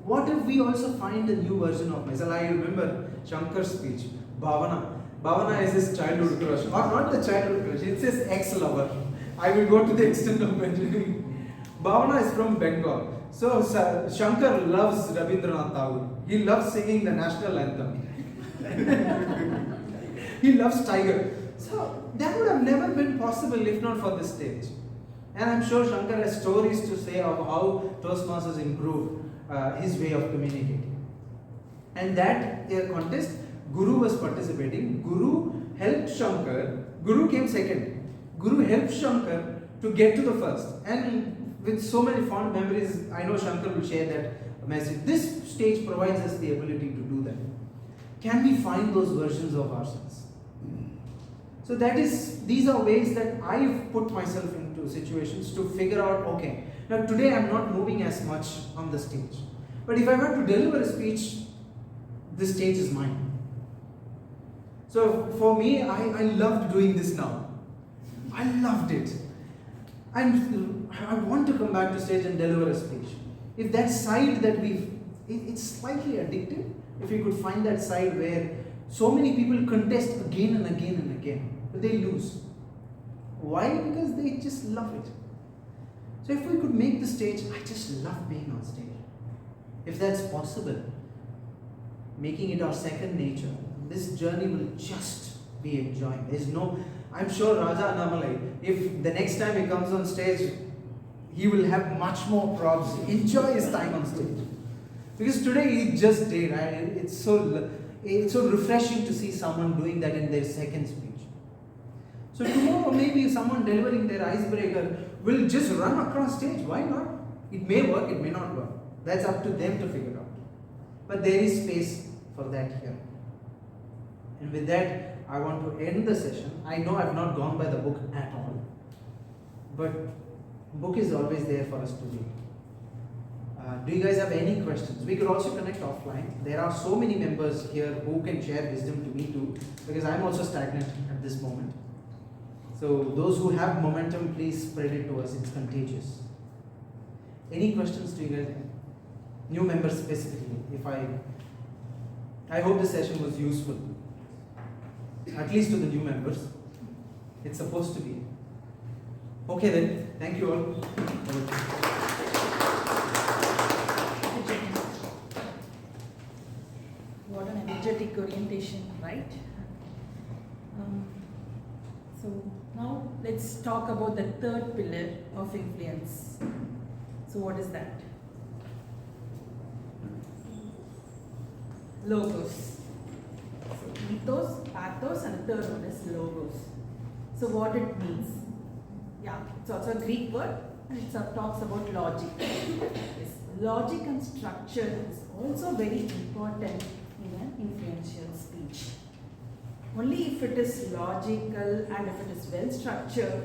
Speaker 19: What if we also find a new version of myself? I remember Shankar's speech, Bhavana. Bhavana is his childhood crush, or not the childhood crush, it's his ex-lover. I will go to the extent of mentioning. Bhavana is from Bengal. So Shankar loves Rabindranath Tagore. He loves singing the national anthem. He loves tiger. So that would have never been possible if not for this stage. And I'm sure Shankar has stories to say of how Toastmasters improved his way of communicating. And that contest, Guru was participating. Guru helped Shankar. Guru came second. Guru helped Shankar to get to the first. And with so many fond memories, I know Shankar will share that message. This stage provides us the ability to do that. Can we find those versions of ourselves? So these are ways that I've put myself into situations to figure out, okay, now today I'm not moving as much on the stage. But if I were to deliver a speech, this stage is mine. So for me, I loved doing this now. I loved it. And I want to come back to stage and deliver a speech. If that side that it's slightly addictive, if we could find that side where so many people contest again and again and again, but they lose. Why? Because they just love it. So if we could make the stage, I just love being on stage. If that's possible, making it our second nature, this journey will just be enjoying. There's no, I'm sure Raja Annamalai, if the next time he comes on stage, he will have much more props. Enjoy his time on stage. Because today he just did, right? It's so refreshing to see someone doing that in their second speech. So tomorrow maybe someone delivering their icebreaker will just run across stage. Why not? It may work, it may not work. That's up to them to figure out. But there is space for that here. And with that, I want to end the session. I know I've not gone by the book at all. But book is always there for us to read. Do you guys have any questions? We could also connect offline. There are so many members here who can share wisdom to me too, because I'm also stagnant at this moment. So those who have momentum, please spread it to us. It's contagious. Any questions to you guys? New members specifically. I hope the session was useful. At least to the new members. It's supposed to be. Okay then. Thank you all.
Speaker 4: What an energetic orientation, right? So now let's talk about the third pillar of influence. So what is that? Logos. So ethos, pathos, and the third one is logos. So what it means? Yeah, it's also a Greek word, and it talks about logic. Yes, logic and structure is also very important in an influential speech. Only if it is logical and if it is well structured,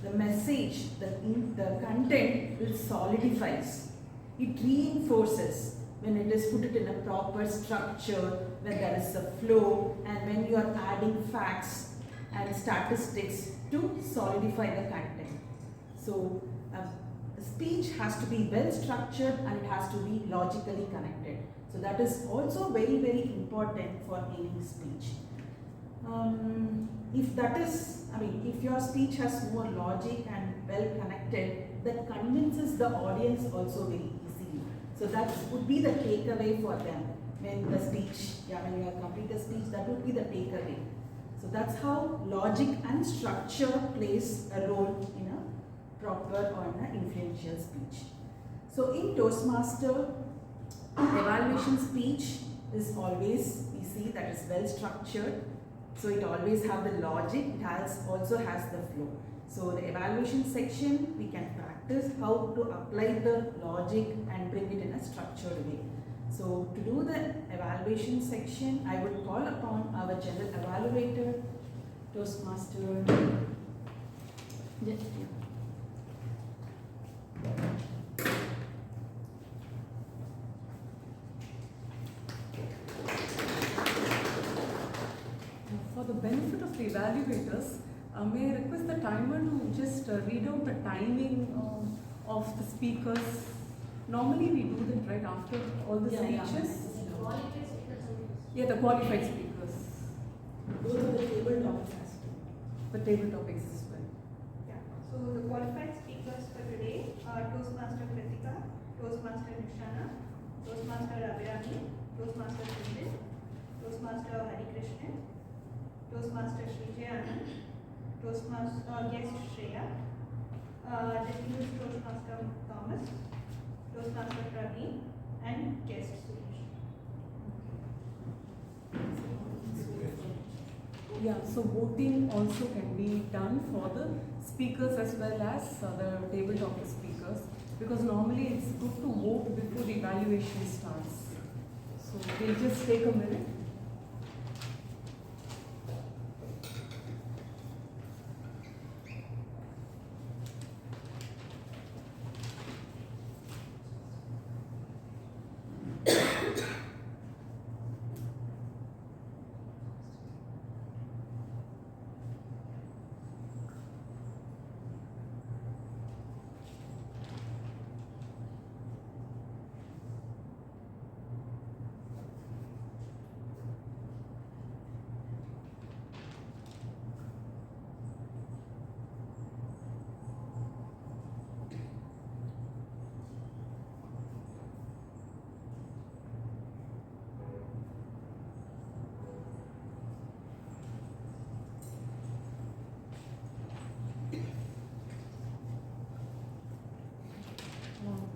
Speaker 4: the message, the content will solidifies. It reinforces when it is put in a proper structure, when there is a flow, and when you are adding facts and statistics to solidify the content. So a speech has to be well structured and it has to be logically connected. So that is also very, very important for any speech. If your speech has more logic and well connected, that convinces the audience also very easily. So that would be the takeaway for them when the speech, when you complete a speech, that would be the takeaway. So that's how logic and structure plays a role in a proper or an influential speech. So in Toastmaster, evaluation speech is always, we see that is well structured. So it always have the logic, it also has the flow. So the evaluation section, we can practice how to apply the logic and bring it in a structured way. So to do the evaluation section, I would call upon our general evaluator, Toastmaster.
Speaker 5: For the benefit of the evaluators, may I request the timer to just read out the timing of the speakers. Normally we do that right after all the speeches. Yeah, the qualified speakers.
Speaker 4: Those are the table topics.
Speaker 5: The table topics as well.
Speaker 8: Yeah. So the qualified speakers for today are Toastmaster Kritika, Toastmaster Nishana, Toastmaster Abhirami, Toastmaster Chintan, Toastmaster Hari Krishnan, Toastmaster Srijay Anand, Toastmaster guest Shreya, distinguished Toastmaster Thomas, Toastmaster Praveen, and guest Suresh.
Speaker 5: Yeah, so voting also can be done for the speakers as well as the tabletop speakers, because normally it's good to vote before the evaluation starts. So we'll just take a minute.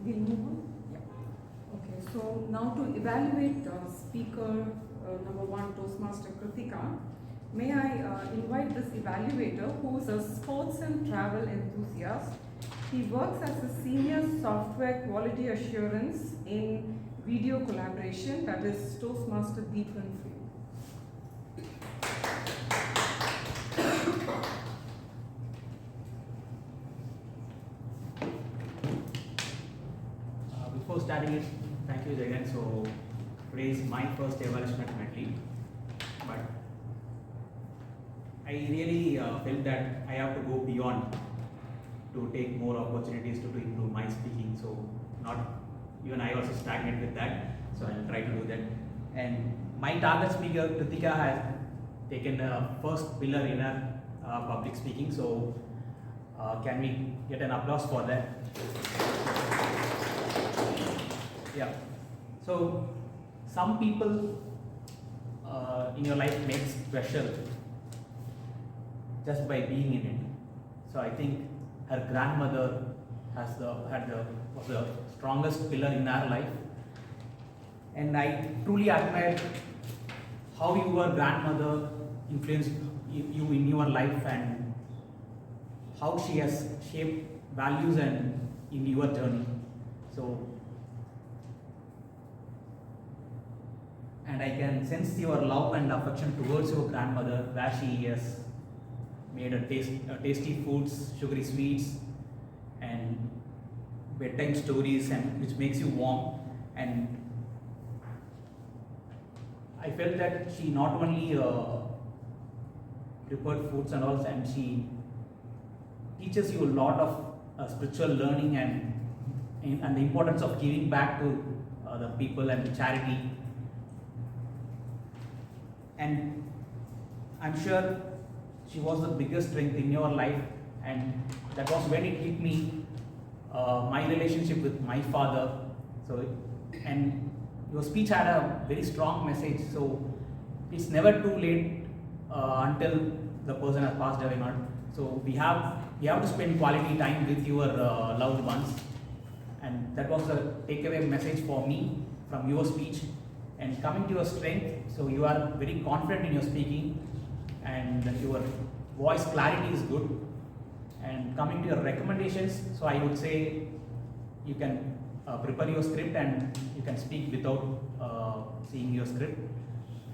Speaker 5: We'll move on. Yeah. Okay, so now to evaluate speaker number 1, Toastmaster Kritika, may I invite this evaluator, who is a sports and travel enthusiast. He works as a senior software quality assurance in video collaboration, that is Toastmaster Deepan Free.
Speaker 6: Before starting it, thank you again. So today is my first evaluation at Medley, but I really felt that I have to go beyond to take more opportunities to improve my speaking. So not even I also stagnate with that. So I'll try to do that. And my target speaker Kritika has taken the first pillar in her public speaking. So can we get an applause for that? Yeah. So some people in your life make special just by being in it. So I think her grandmother was the strongest pillar in her life, and I truly admire how your grandmother influenced you in your life and how she has shaped values and in your journey. So. And I can sense your love and affection towards your grandmother, where she has made tasty foods, sugary sweets, and bedtime stories, and which makes you warm. And I felt that she not only prepared foods and all, and she teaches you a lot of spiritual learning and the importance of giving back to the people and the charity. And I'm sure she was the biggest strength in your life, and that was when it hit me, my relationship with my father. So, and your speech had a very strong message. So it's never too late until the person has passed away. Not so we have to spend quality time with your loved ones, and that was the takeaway message for me from your speech. And coming to your strength, so you are very confident in your speaking, and your voice clarity is good. And coming to your recommendations, so I would say you can prepare your script and you can speak without seeing your script.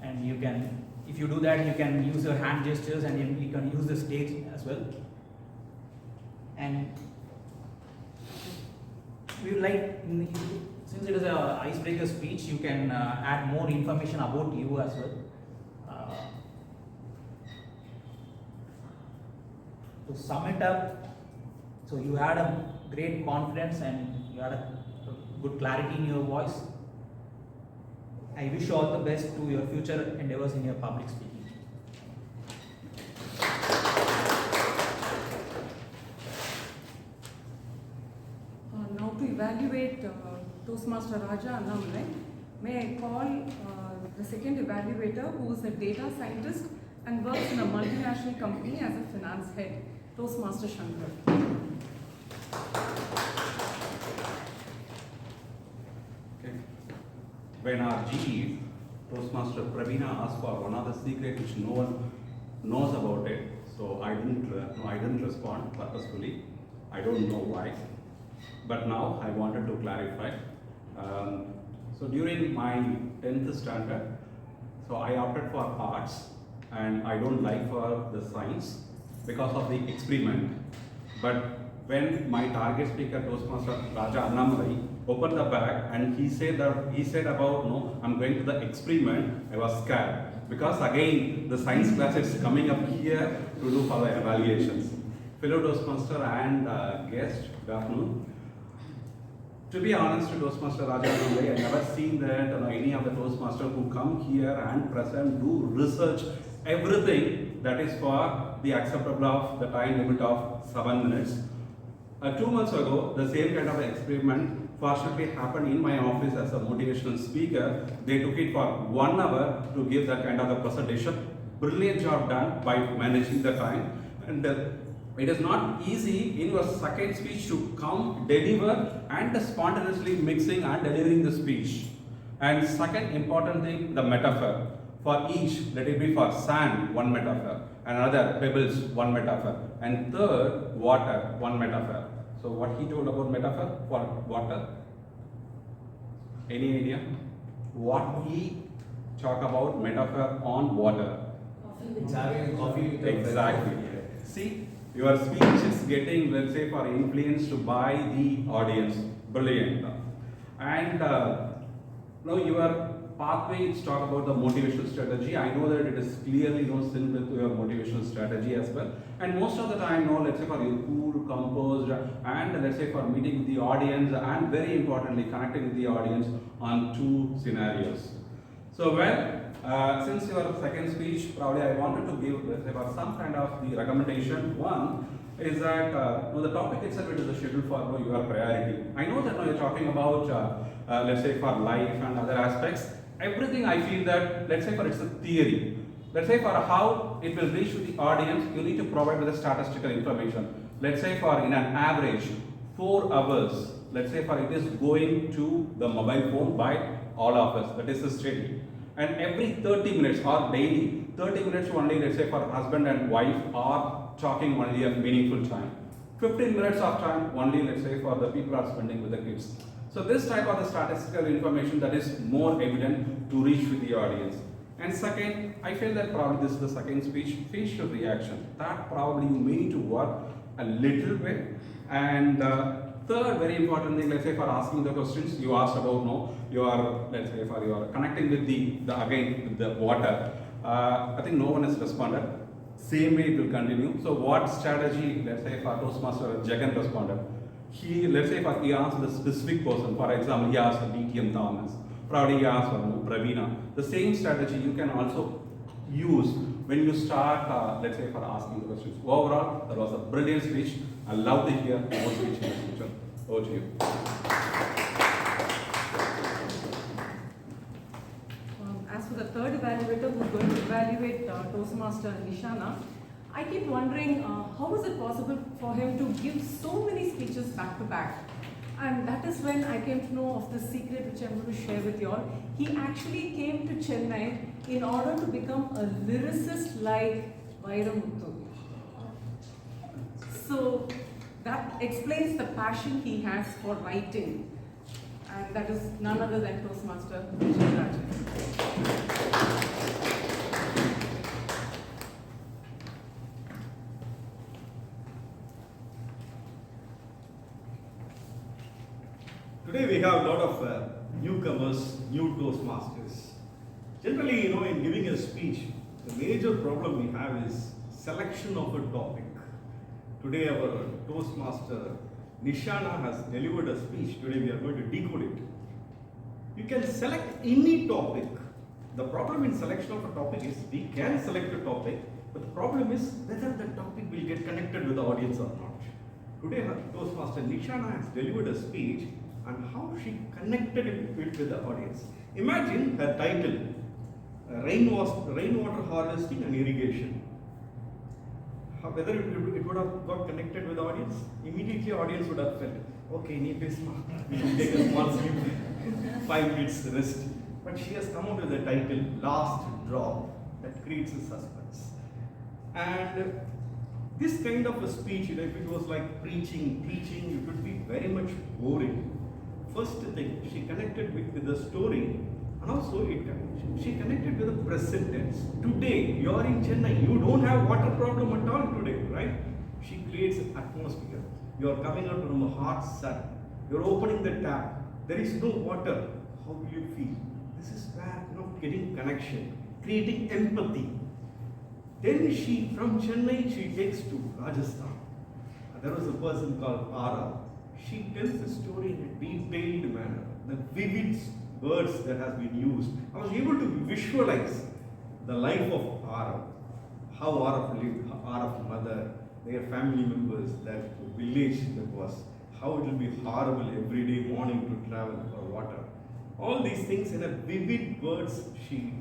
Speaker 6: And you can, if you do that, you can use your hand gestures and you can use the stage as well. And we would like, since it is an icebreaker speech, you can add more information about you as well. To sum it up, so you had a great confidence and you had a good clarity in your voice. I wish you all the best to your future endeavors in your public speaking.
Speaker 5: Now to evaluate Toastmaster Raja Annamlai, may I call
Speaker 2: the second evaluator, who is a data scientist and works in a multinational company as a finance head, Toastmaster Shankar.
Speaker 11: Okay. When our GE, Toastmaster Praveena, asked for one of the secret which no one knows about it, so I didn't respond purposefully. I don't know why, but now I wanted to clarify. So during my 10th standard, so I opted for arts, and I don't like for the science because of the experiment. But when my target speaker, Toastmaster Raja Annamalai, opened the bag and he said about, no, I'm going to the experiment, I was scared. Because again, the science class is coming up here to do for the evaluations. Fellow Toastmaster and guest, good afternoon. To be honest, to Toastmaster Raja Annamalai, I never seen that any of the Toastmasters who come here and present, do research, everything that is for the acceptable of the time limit of 7 minutes. 2 months ago, the same kind of experiment fortunately happened in my office as a motivational speaker. They took it for 1 hour to give that kind of a presentation. Brilliant job done by managing the time. And it is not easy in your second speech to come, deliver, and spontaneously mixing and delivering the speech. And second important thing, the metaphor. For each, let it be for sand, 1 metaphor, another pebbles, 1 metaphor, and third, water, 1 metaphor. So what he told about metaphor for water? Any idea? What he talk about metaphor on water?
Speaker 6: It's having a coffee with
Speaker 11: Exactly. See, your speech is getting, let's say, for influence by the audience. Brilliant. And now your pathway is talk about the motivational strategy. I know that it is clearly sync with your motivational strategy as well. And most of the time, let's say for your cool, composed, and let's say for meeting with the audience, and very importantly, connecting with the audience on 2 scenarios. So since your second speech, probably I wanted to give, let's say, for some kind of the recommendation. One is that the topic itself, it is a schedule for your priority. I know that you're talking about, let's say, for life and other aspects. Everything I feel that, let's say, for it's a theory. Let's say for how it will reach to the audience, you need to provide with the statistical information. Let's say for in an average 4 hours, let's say for it is going to the mobile phone by all of us, that is the study. And every 30 minutes or daily, 30 minutes only, let's say for husband and wife are talking only a meaningful time. 15 minutes of time only, let's say, for the people are spending with the kids. So this type of the statistical information that is more evident to reach with the audience. And second, I feel that probably this is the second speech, facial reaction. That probably you may need to work a little bit. And third, very important thing, let's say for asking the questions, you asked about your, let's say for your connecting with the again with the water. I think no one has responded. Same way it will continue. So what strategy, let's say for Toastmaster Jagan responded. Let's say he asked the specific person, for example, he asked DTM Thomas, probably he asked for Praveena. The same strategy you can also use when you start, let's say, for asking the questions. Overall, that was a brilliant speech. I love to hear more speech in the future. Over to you.
Speaker 2: As for the third evaluator who's going to evaluate Toastmaster Nishana, I keep wondering how is it possible for him to give so many speeches back to back? And that is when I came to know of the secret which I'm going to share with you all. He actually came to Chennai in order to become a lyricist like Vairamuthu. So that explains the passion he has for writing. And that is none other than Toastmaster Rajan.
Speaker 20: Today we have a lot of newcomers, new Toastmasters. Generally, in giving a speech, the major problem we have is selection of a topic. Today our Toastmaster Nishana has delivered a speech. Today we are going to decode it. You can select any topic. The problem in selection of a topic is we can select a topic, but the problem is whether the topic will get connected with the audience or not. Today our Toastmaster Nishana has delivered a speech and how she connected it with the audience. Imagine her title, rainwater harvesting and irrigation. Whether it would have got connected with the audience, immediately audience would have felt, okay, we will take a small sleep, 5 minutes rest. But she has come out with the title, Last Drop, that creates a suspense. And this kind of a speech, if it was like preaching, teaching, it would be very much boring. First thing, she connected with the story, and also she connected with the present tense. Today, you are in Chennai, you don't have water problem at all today, right? She creates an atmosphere. You are coming out from a hot sun. You are opening the tap. There is no water. How will you feel? This is where getting connection, creating empathy. Then she, from Chennai, she takes to Rajasthan. There was a person called Ara. She tells the story in a detailed manner. The vivid words that has been used. I was able to visualize the life of Ara. How Ara lived, Ara's mother, their family members, that village that was. How it will be horrible every day morning to travel for water. All these things in a vivid words she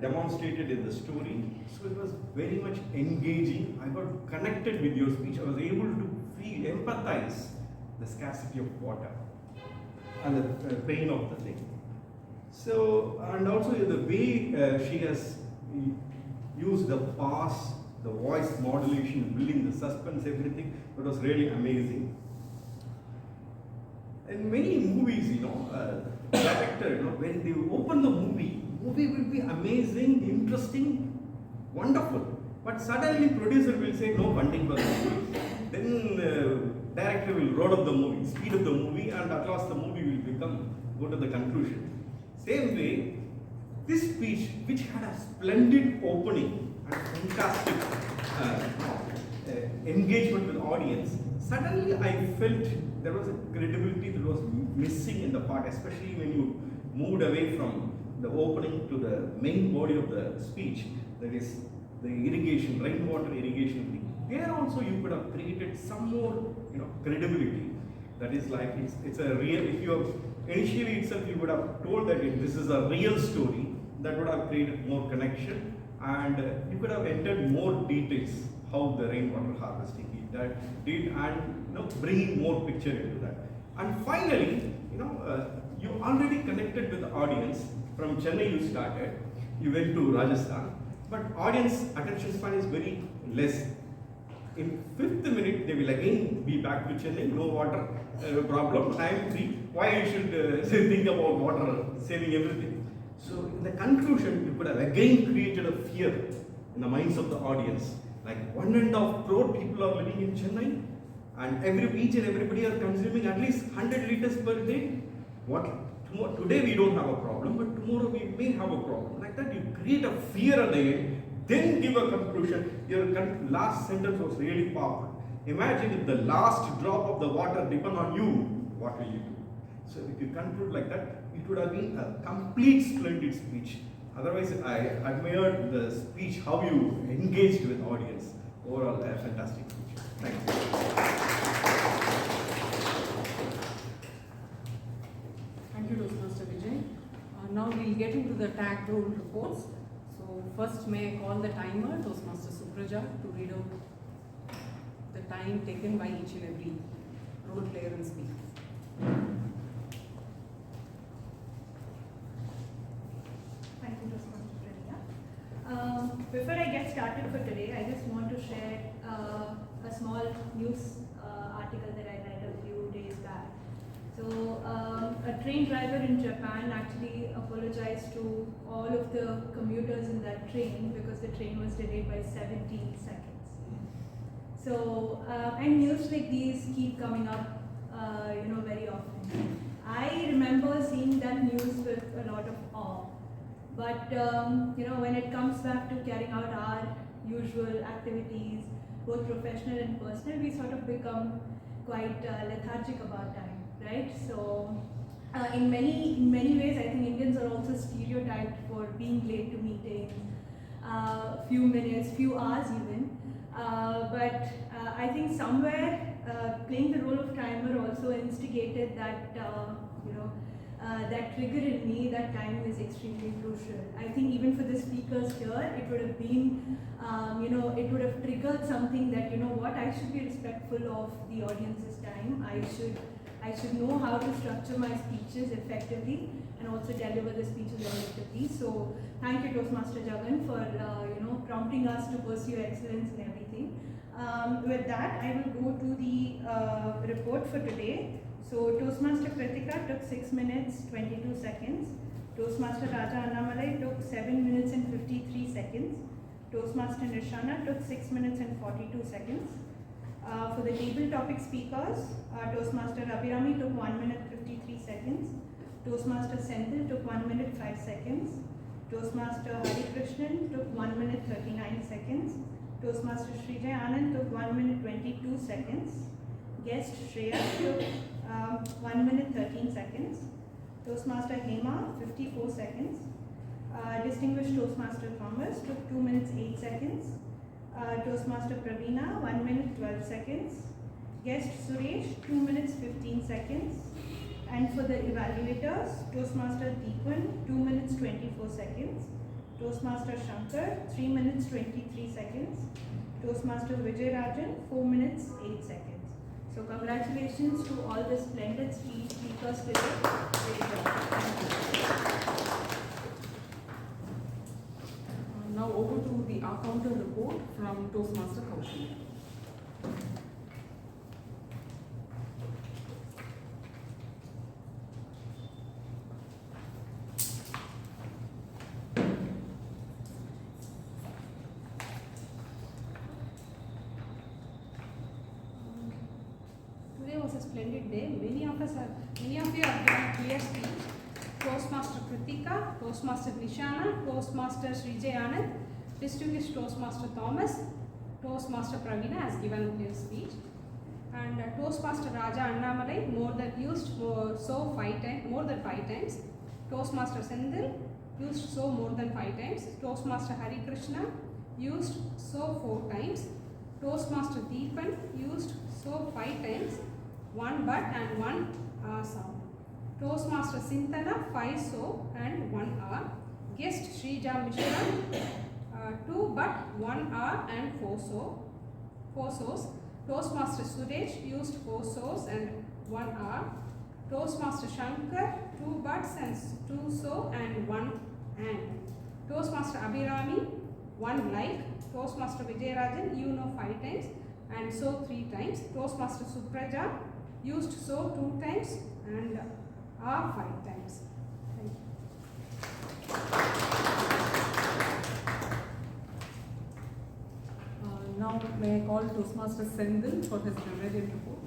Speaker 20: demonstrated in the story. So it was very much engaging. I got connected with your speech. I was able to feel, empathize the scarcity of water and the pain of the thing. So, and also the way she has used the pause, the voice modulation, building the suspense, everything, it was really amazing. In many movies, director, when they open the movie will be amazing, interesting, wonderful. But suddenly producer will say no funding for the movie. Then director will roll up the movie, speed up the movie, and at last the movie will go to the conclusion. Same way, this speech, which had a splendid opening and fantastic engagement with the audience, suddenly I felt there was a credibility that was missing in the part, especially when you moved away from the opening to the main body of the speech, that is the irrigation, rainwater irrigation thing. There also you could have created some more, credibility. That is like it's a real. If you have initially itself you would have told that this is a real story, that would have created more connection, and you could have entered more details how the rainwater harvesting did, and bringing more picture into that. And finally, you already connected with the audience. From Chennai you started, you went to Rajasthan, but audience attention span is very less. In 5th minute, they will again be back to Chennai, no water problem, I am free. Why I should think about water, saving everything? So in the conclusion, you could have again created a fear in the minds of the audience. Like 1.5 crore people are living in Chennai, and each and everybody are consuming at least 100 liters per day. Today we don't have a problem, but tomorrow we may have a problem. Like that, you create a fear at the end, then give a conclusion. Your last sentence was really powerful. Imagine if the last drop of the water depends on you, what will you do? So if you conclude like that, it would have been a complete splendid speech. Otherwise, I admired the speech, how you engaged with audience. Overall, a fantastic speech. Thank you.
Speaker 5: Thank you, Toastmaster Vijay. Now we'll get into the tag role reports. So first, may I call the timer, Toastmaster Supraja, to read out the time taken by each and every role player and speaker.
Speaker 8: Thank you, Toastmaster Pranita. Before I get started for today, I just want to share a small news article that I read a few days back. So, a train driver in Japan actually apologized to all of the commuters in that train because the train was delayed by 17 seconds. So, and news like these keep coming up, very often. I remember seeing that news with a lot of awe. But, when it comes back to carrying out our usual activities, both professional and personal, we sort of become quite lethargic about time. Right, so in many ways, I think Indians are also stereotyped for being late to meetings, few minutes, few hours even. But I think somewhere playing the role of timer also instigated that that trigger in me, that time is extremely crucial. I think even for the speakers here, it would have been, it would have triggered something that, I should be respectful of the audience's time. I should know how to structure my speeches effectively and also deliver the speeches effectively. So thank you, Toastmaster Jagan, for prompting us to pursue excellence in everything. With that, I will go to the report for today. So Toastmaster Kritika took 6 minutes 22 seconds. Toastmaster Raja Annamalai took 7 minutes and 53 seconds. Toastmaster Nishana took 6 minutes and 42 seconds. For the table topic speakers, Toastmaster Abhirami took 1 minute 53 seconds. Toastmaster Senthil took 1 minute 5 seconds. Toastmaster Hari Krishnan took 1 minute 39 seconds. Toastmaster Srijay Anand took 1 minute 22 seconds. Guest Shreya took 1 minute 13 seconds. Toastmaster Hema 54 seconds. Distinguished Toastmaster Thomas took 2 minutes 8 seconds. Toastmaster Praveena 1 minute 12 seconds. Guest Suresh 2 minutes 15 seconds. And for the evaluators, Toastmaster Deepan 2 minutes 24 seconds. Toastmaster Shankar 3 minutes 23 seconds. Toastmaster Vijay Rajan 4 minutes 8 seconds. So congratulations to all the splendid speakers today. Great job.
Speaker 5: Now over to the counter report from Toastmaster Kaushik.
Speaker 9: Today was a splendid day. Many of you have given clear speech. Toastmaster Kritika, Toastmaster Nishana, Toastmaster Srijay Anand, Distinguished Toastmaster Thomas, Toastmaster Praveena has given a clear speech. And Toastmaster Raja Annamalai more than 5 times. Toastmaster Senthil used so more than 5 times. Toastmaster Hari Krishna used so 4 times. Toastmaster Deepan used so 5 times, 1 but and 1 sound. Toastmaster Sintana 5 so and 1 R. Guest Shrija Mishra 2 but 1 R and 4 so's. Toastmaster Suresh used 4 so's and 1 R. Toastmaster Shankar 2 buts and 2 so and 1 and. Toastmaster Abhirami 1 like. Toastmaster Vijay Rajan 5 times and so 3 times. Toastmaster Supraja used so 2 times and 5 times. Thank
Speaker 5: you. Now may I call Toastmaster Senthil for his grammarian report.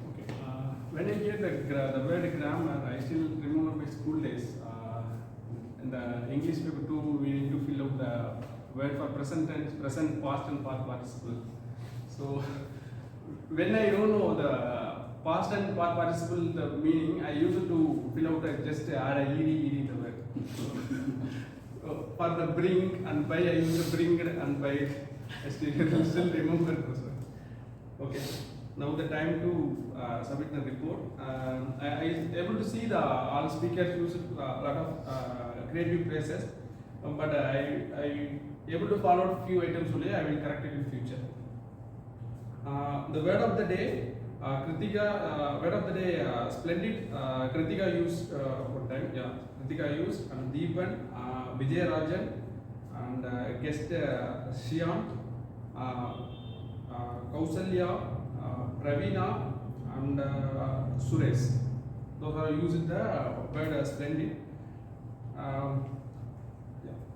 Speaker 10: Okay. When I hear the word grammar, I still remember my school days. In the English paper too, we need to fill out the word for present tense, present, past and past participle. So when I don't know the past and past participle, the meaning, I used to fill out just add ed the word. For the bring and buy, I used to bring and buy. I still remember those words. Okay. Now the time to submit the report. I able to see all speakers use a lot of creative phrases, but I able to follow few items only. I will correct it in future. The word of the day, Kritika. Word of the day, splendid. Kritika used what time? Yeah, Kritika used and Deepan, Vijay Rajan, and guest Shian, Kausalya, Praveena, and Suresh. Those are using the word splendid.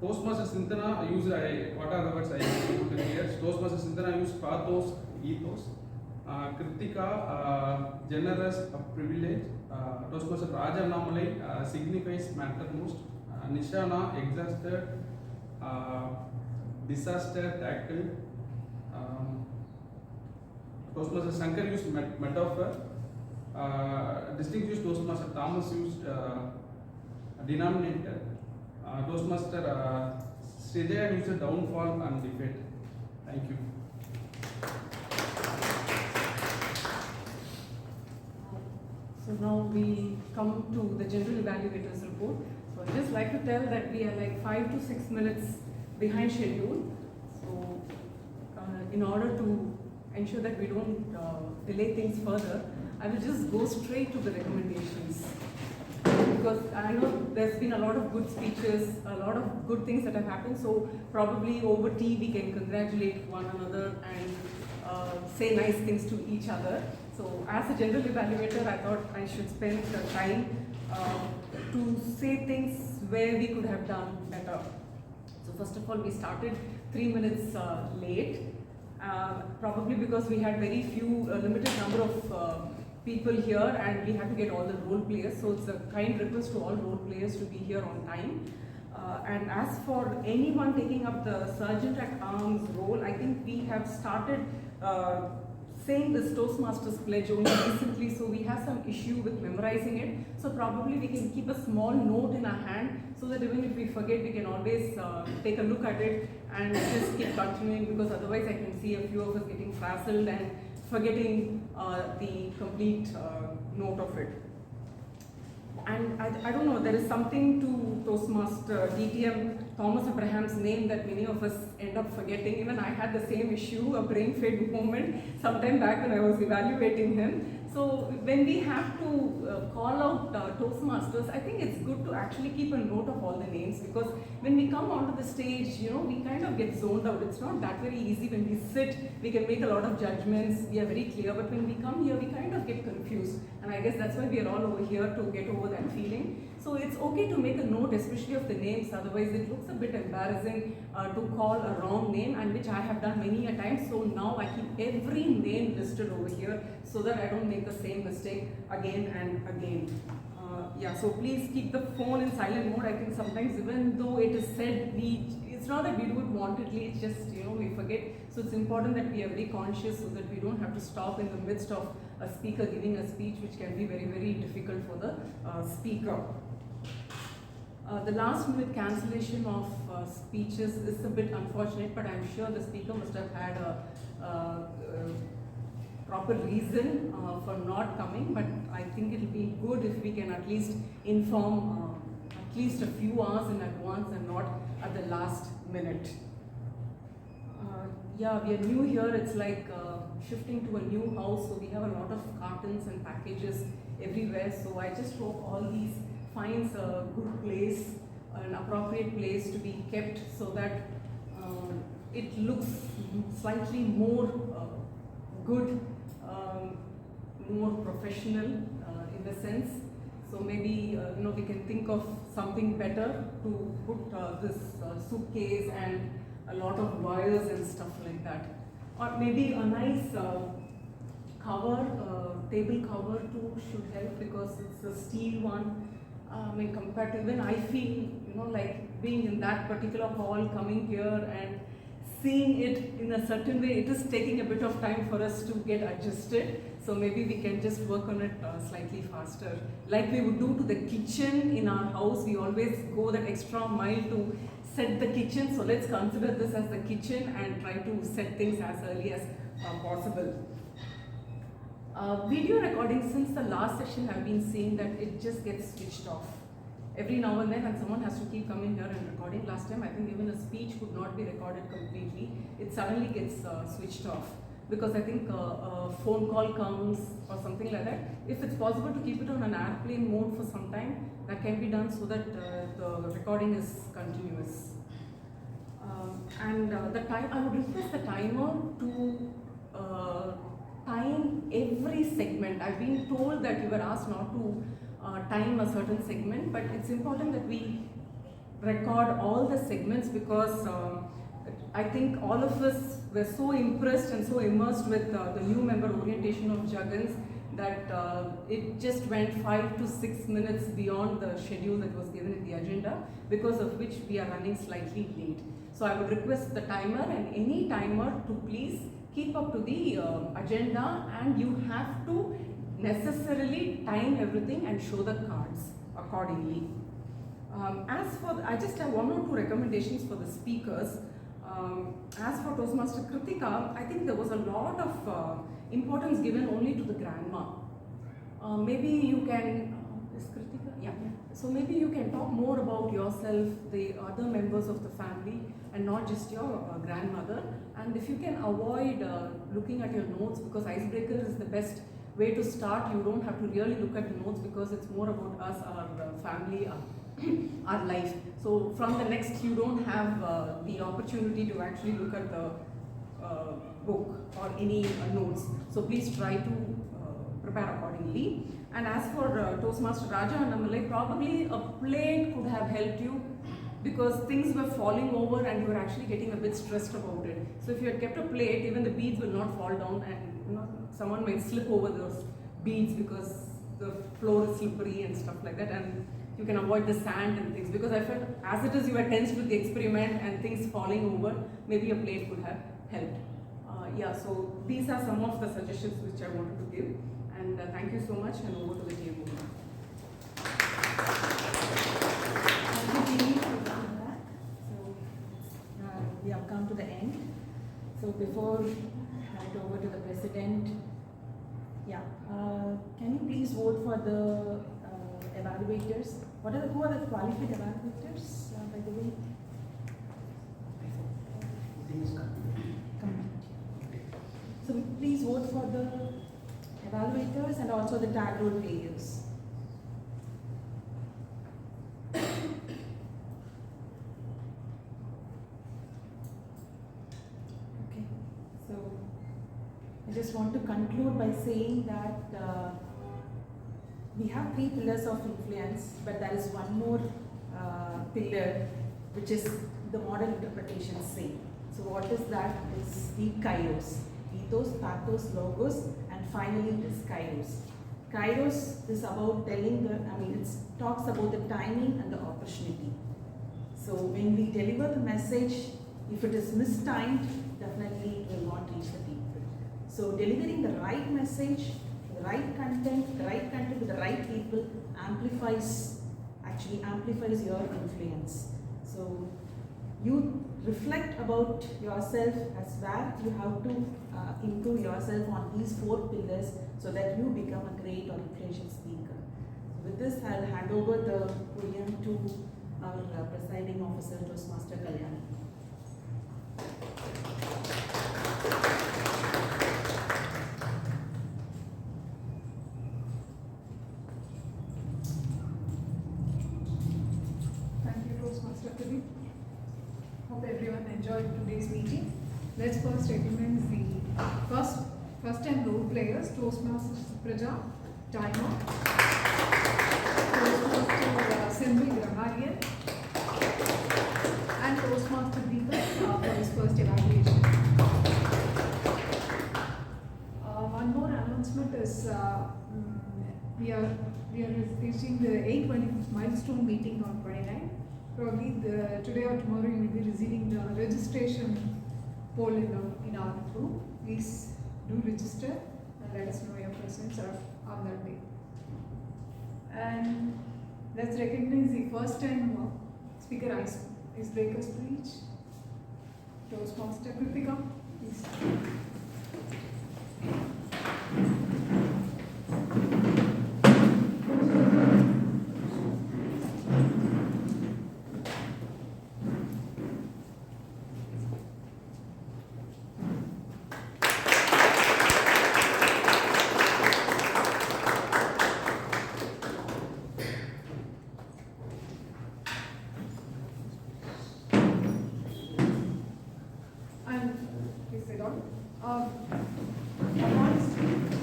Speaker 10: Toastmaster Sintana used, what are the words I put here? Toastmaster Sintana used pathos, ethos. Kritika, generous, privilege. Toastmaster Raja Annamalai signifies mattermost. Nishana, exhausted, disaster, tackled. Toastmaster Shankar used metaphor. Distinguished Toastmaster Thomas used denominator. Toastmaster Srijay used downfall and defeat. Thank you.
Speaker 5: So now we come to the general evaluators report. So I'd just like to tell that we are like 5 to 6 minutes behind schedule. So in order to ensure that we don't delay things further, I will just go straight to the recommendations. Because I know there's been a lot of good speeches, a lot of good things that have happened, so probably over tea we can congratulate one another and say nice things to each other. So as a general evaluator, I thought I should spend the time to say things where we could have done better. So first of all, we started 3 minutes late, probably because we had very few, limited number of people here and we had to get all the role players. So it's a kind request to all role players to be here on time. And as for anyone taking up the Sergeant at Arms role, I think we have started saying this Toastmasters pledge only recently, so we have some issue with memorizing it. So probably we can keep a small note in our hand so that even if we forget, we can always take a look at it and just keep continuing, because otherwise I can see a few of us getting frazzled and forgetting the complete note of it. And I don't know, there is something to Toastmaster DTM Thomas Abraham's name that many of us end up forgetting. Even I had the same issue, a brain fade moment, sometime back when I was evaluating him. So when we have to call out Toastmasters, I think it's good to actually keep a note of all the names, because when we come onto the stage, you know, we kind of get zoned out. It's not that very easy. When we sit, we can make a lot of judgments, we are very clear, but when we come here, we kind of get confused. And I guess that's why we are all over here, to get over that feeling. So it's okay to make a note, especially of the names, otherwise it looks a bit embarrassing to call a wrong name, and which I have done many a time. So now I keep every name listed over here so that I don't make the same mistake again and again. Yeah, so please keep the phone in silent mode. I think sometimes even though it is said, it's not that we do it wantedly, it's just, you know, we forget. So it's important that we are very conscious so that we don't have to stop in the midst of a speaker giving a speech, which can be very, very difficult for the speaker. The last minute cancellation of speeches is a bit unfortunate, but I'm sure the speaker must have had a proper reason for not coming, but I think it'll be good if we can at least inform at least a few hours in advance and not at the last minute. Yeah, we are new here. It's like shifting to a new house, so we have a lot of cartons and packages everywhere. So I just hope all these finds a good place, an appropriate place to be kept, so that it looks slightly more good, more professional in the sense. So maybe you know, we can think of something better to put this suitcase and a lot of wires and stuff like that, or maybe a nice cover, table cover too should help, because it's a steel one. I mean, compared to, even I feel, you know, like being in that particular hall, coming here and seeing it in a certain way, it is taking a bit of time for us to get adjusted. So maybe we can just work on it slightly faster. Like we would do to the kitchen in our house, we always go that extra mile to set the kitchen. So let's consider this as the kitchen and try to set things as early as possible. Video recording, since the last session, I've been seeing that it just gets switched off every now and then, and someone has to keep coming here and recording. Last time, I think even a speech could not be recorded completely. It suddenly gets switched off, because I think a phone call comes or something like that. If it's possible to keep it on an airplane mode for some time, that can be done so that the recording is continuous. The time, I would request the timer to time every segment. I've been told that you were asked not to time a certain segment, but it's important that we record all the segments, because I think all of us were so impressed and so immersed with the new member orientation of Jagan's that it just went 5 to 6 minutes beyond the schedule that was given in the agenda, because of which we are running slightly late. So I would request the timer and any timer to please keep up to the agenda, and you have to necessarily time everything and show the cards accordingly. As for, I just have 1 or 2 recommendations for the speakers. As for Toastmaster Kritika, I think there was a lot of importance given only to the grandma. maybe you can, is Kritika? Yeah. So maybe you can talk more about yourself, the other members of the family, and not just your grandmother. And if you can avoid looking at your notes, because icebreaker is the best way to start. You don't have to really look at the notes because it's more about us, our family, our life. So from the next, you don't have the opportunity to actually look at the book or any notes. So please try to prepare accordingly. And as for Toastmaster Raja and Amalai, probably a plate could have helped you because things were falling over and you were actually getting a bit stressed about it. So if you had kept a plate, even the beads will not fall down, and someone might slip over those beads because the floor is slippery and stuff like that, and you can avoid the sand and things. Because I felt as it is you were tense with the experiment and things falling over, maybe a plate could have helped. Yeah, so these are some of the suggestions which I wanted to give, and thank you so much, and over to the team.
Speaker 4: We have come to the end. So before I hand over to the president, can you please vote for the evaluators? Who are the qualified evaluators, by the way? So please vote for the evaluators and also the tag role players. I just want to conclude by saying that we have 3 pillars of influence, but there is one more pillar which is the modern interpretation say. So what is that? Is the kairos. Ethos, pathos, logos, and finally it is kairos. Kairos is about telling it talks about the timing and the opportunity. So when we deliver the message, if it is mistimed, definitely it will not reach the people. So delivering the right message, the right content with the right people amplifies your influence. So you reflect about yourself as where you have to improve yourself on these 4 pillars so that you become a great or influential speaker. With this, I'll hand over the podium to our presiding officer, Toastmaster Kalyani.
Speaker 2: Hope everyone enjoyed today's meeting. Let's first recognize the first time role players, Toastmasters Praja, Timer, Toastmaster Assembly Grammarian, and Toastmaster Deepak for his first evaluation. One more announcement is we are reaching the 820th milestone meeting on 29. Probably today or tomorrow you will be receiving the registration poll in our group. Please do register and let us know your presence on that day. And let's recognize the first time speaker icebreaker speech. Toastmaster Kritika, please.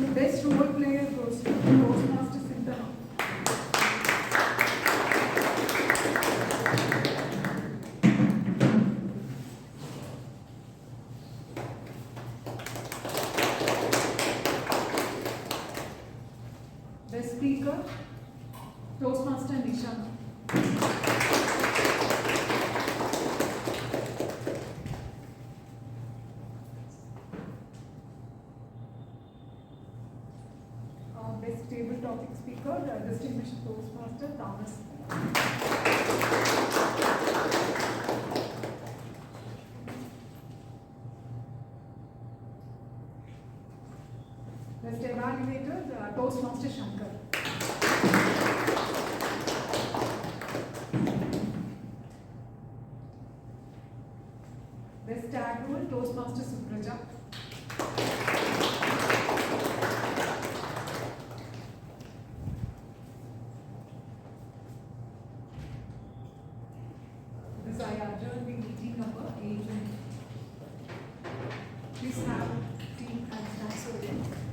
Speaker 2: The best role player goes to Toastmaster Sintana. Best speaker, Toastmaster Nishan. Best table topic speaker, distinguished Toastmaster Thomas. Best evaluator, Toastmaster Shankar. Best tag role, Toastmaster Subraja. This I adjourn the meeting number 8. Please have tea and snacks over there.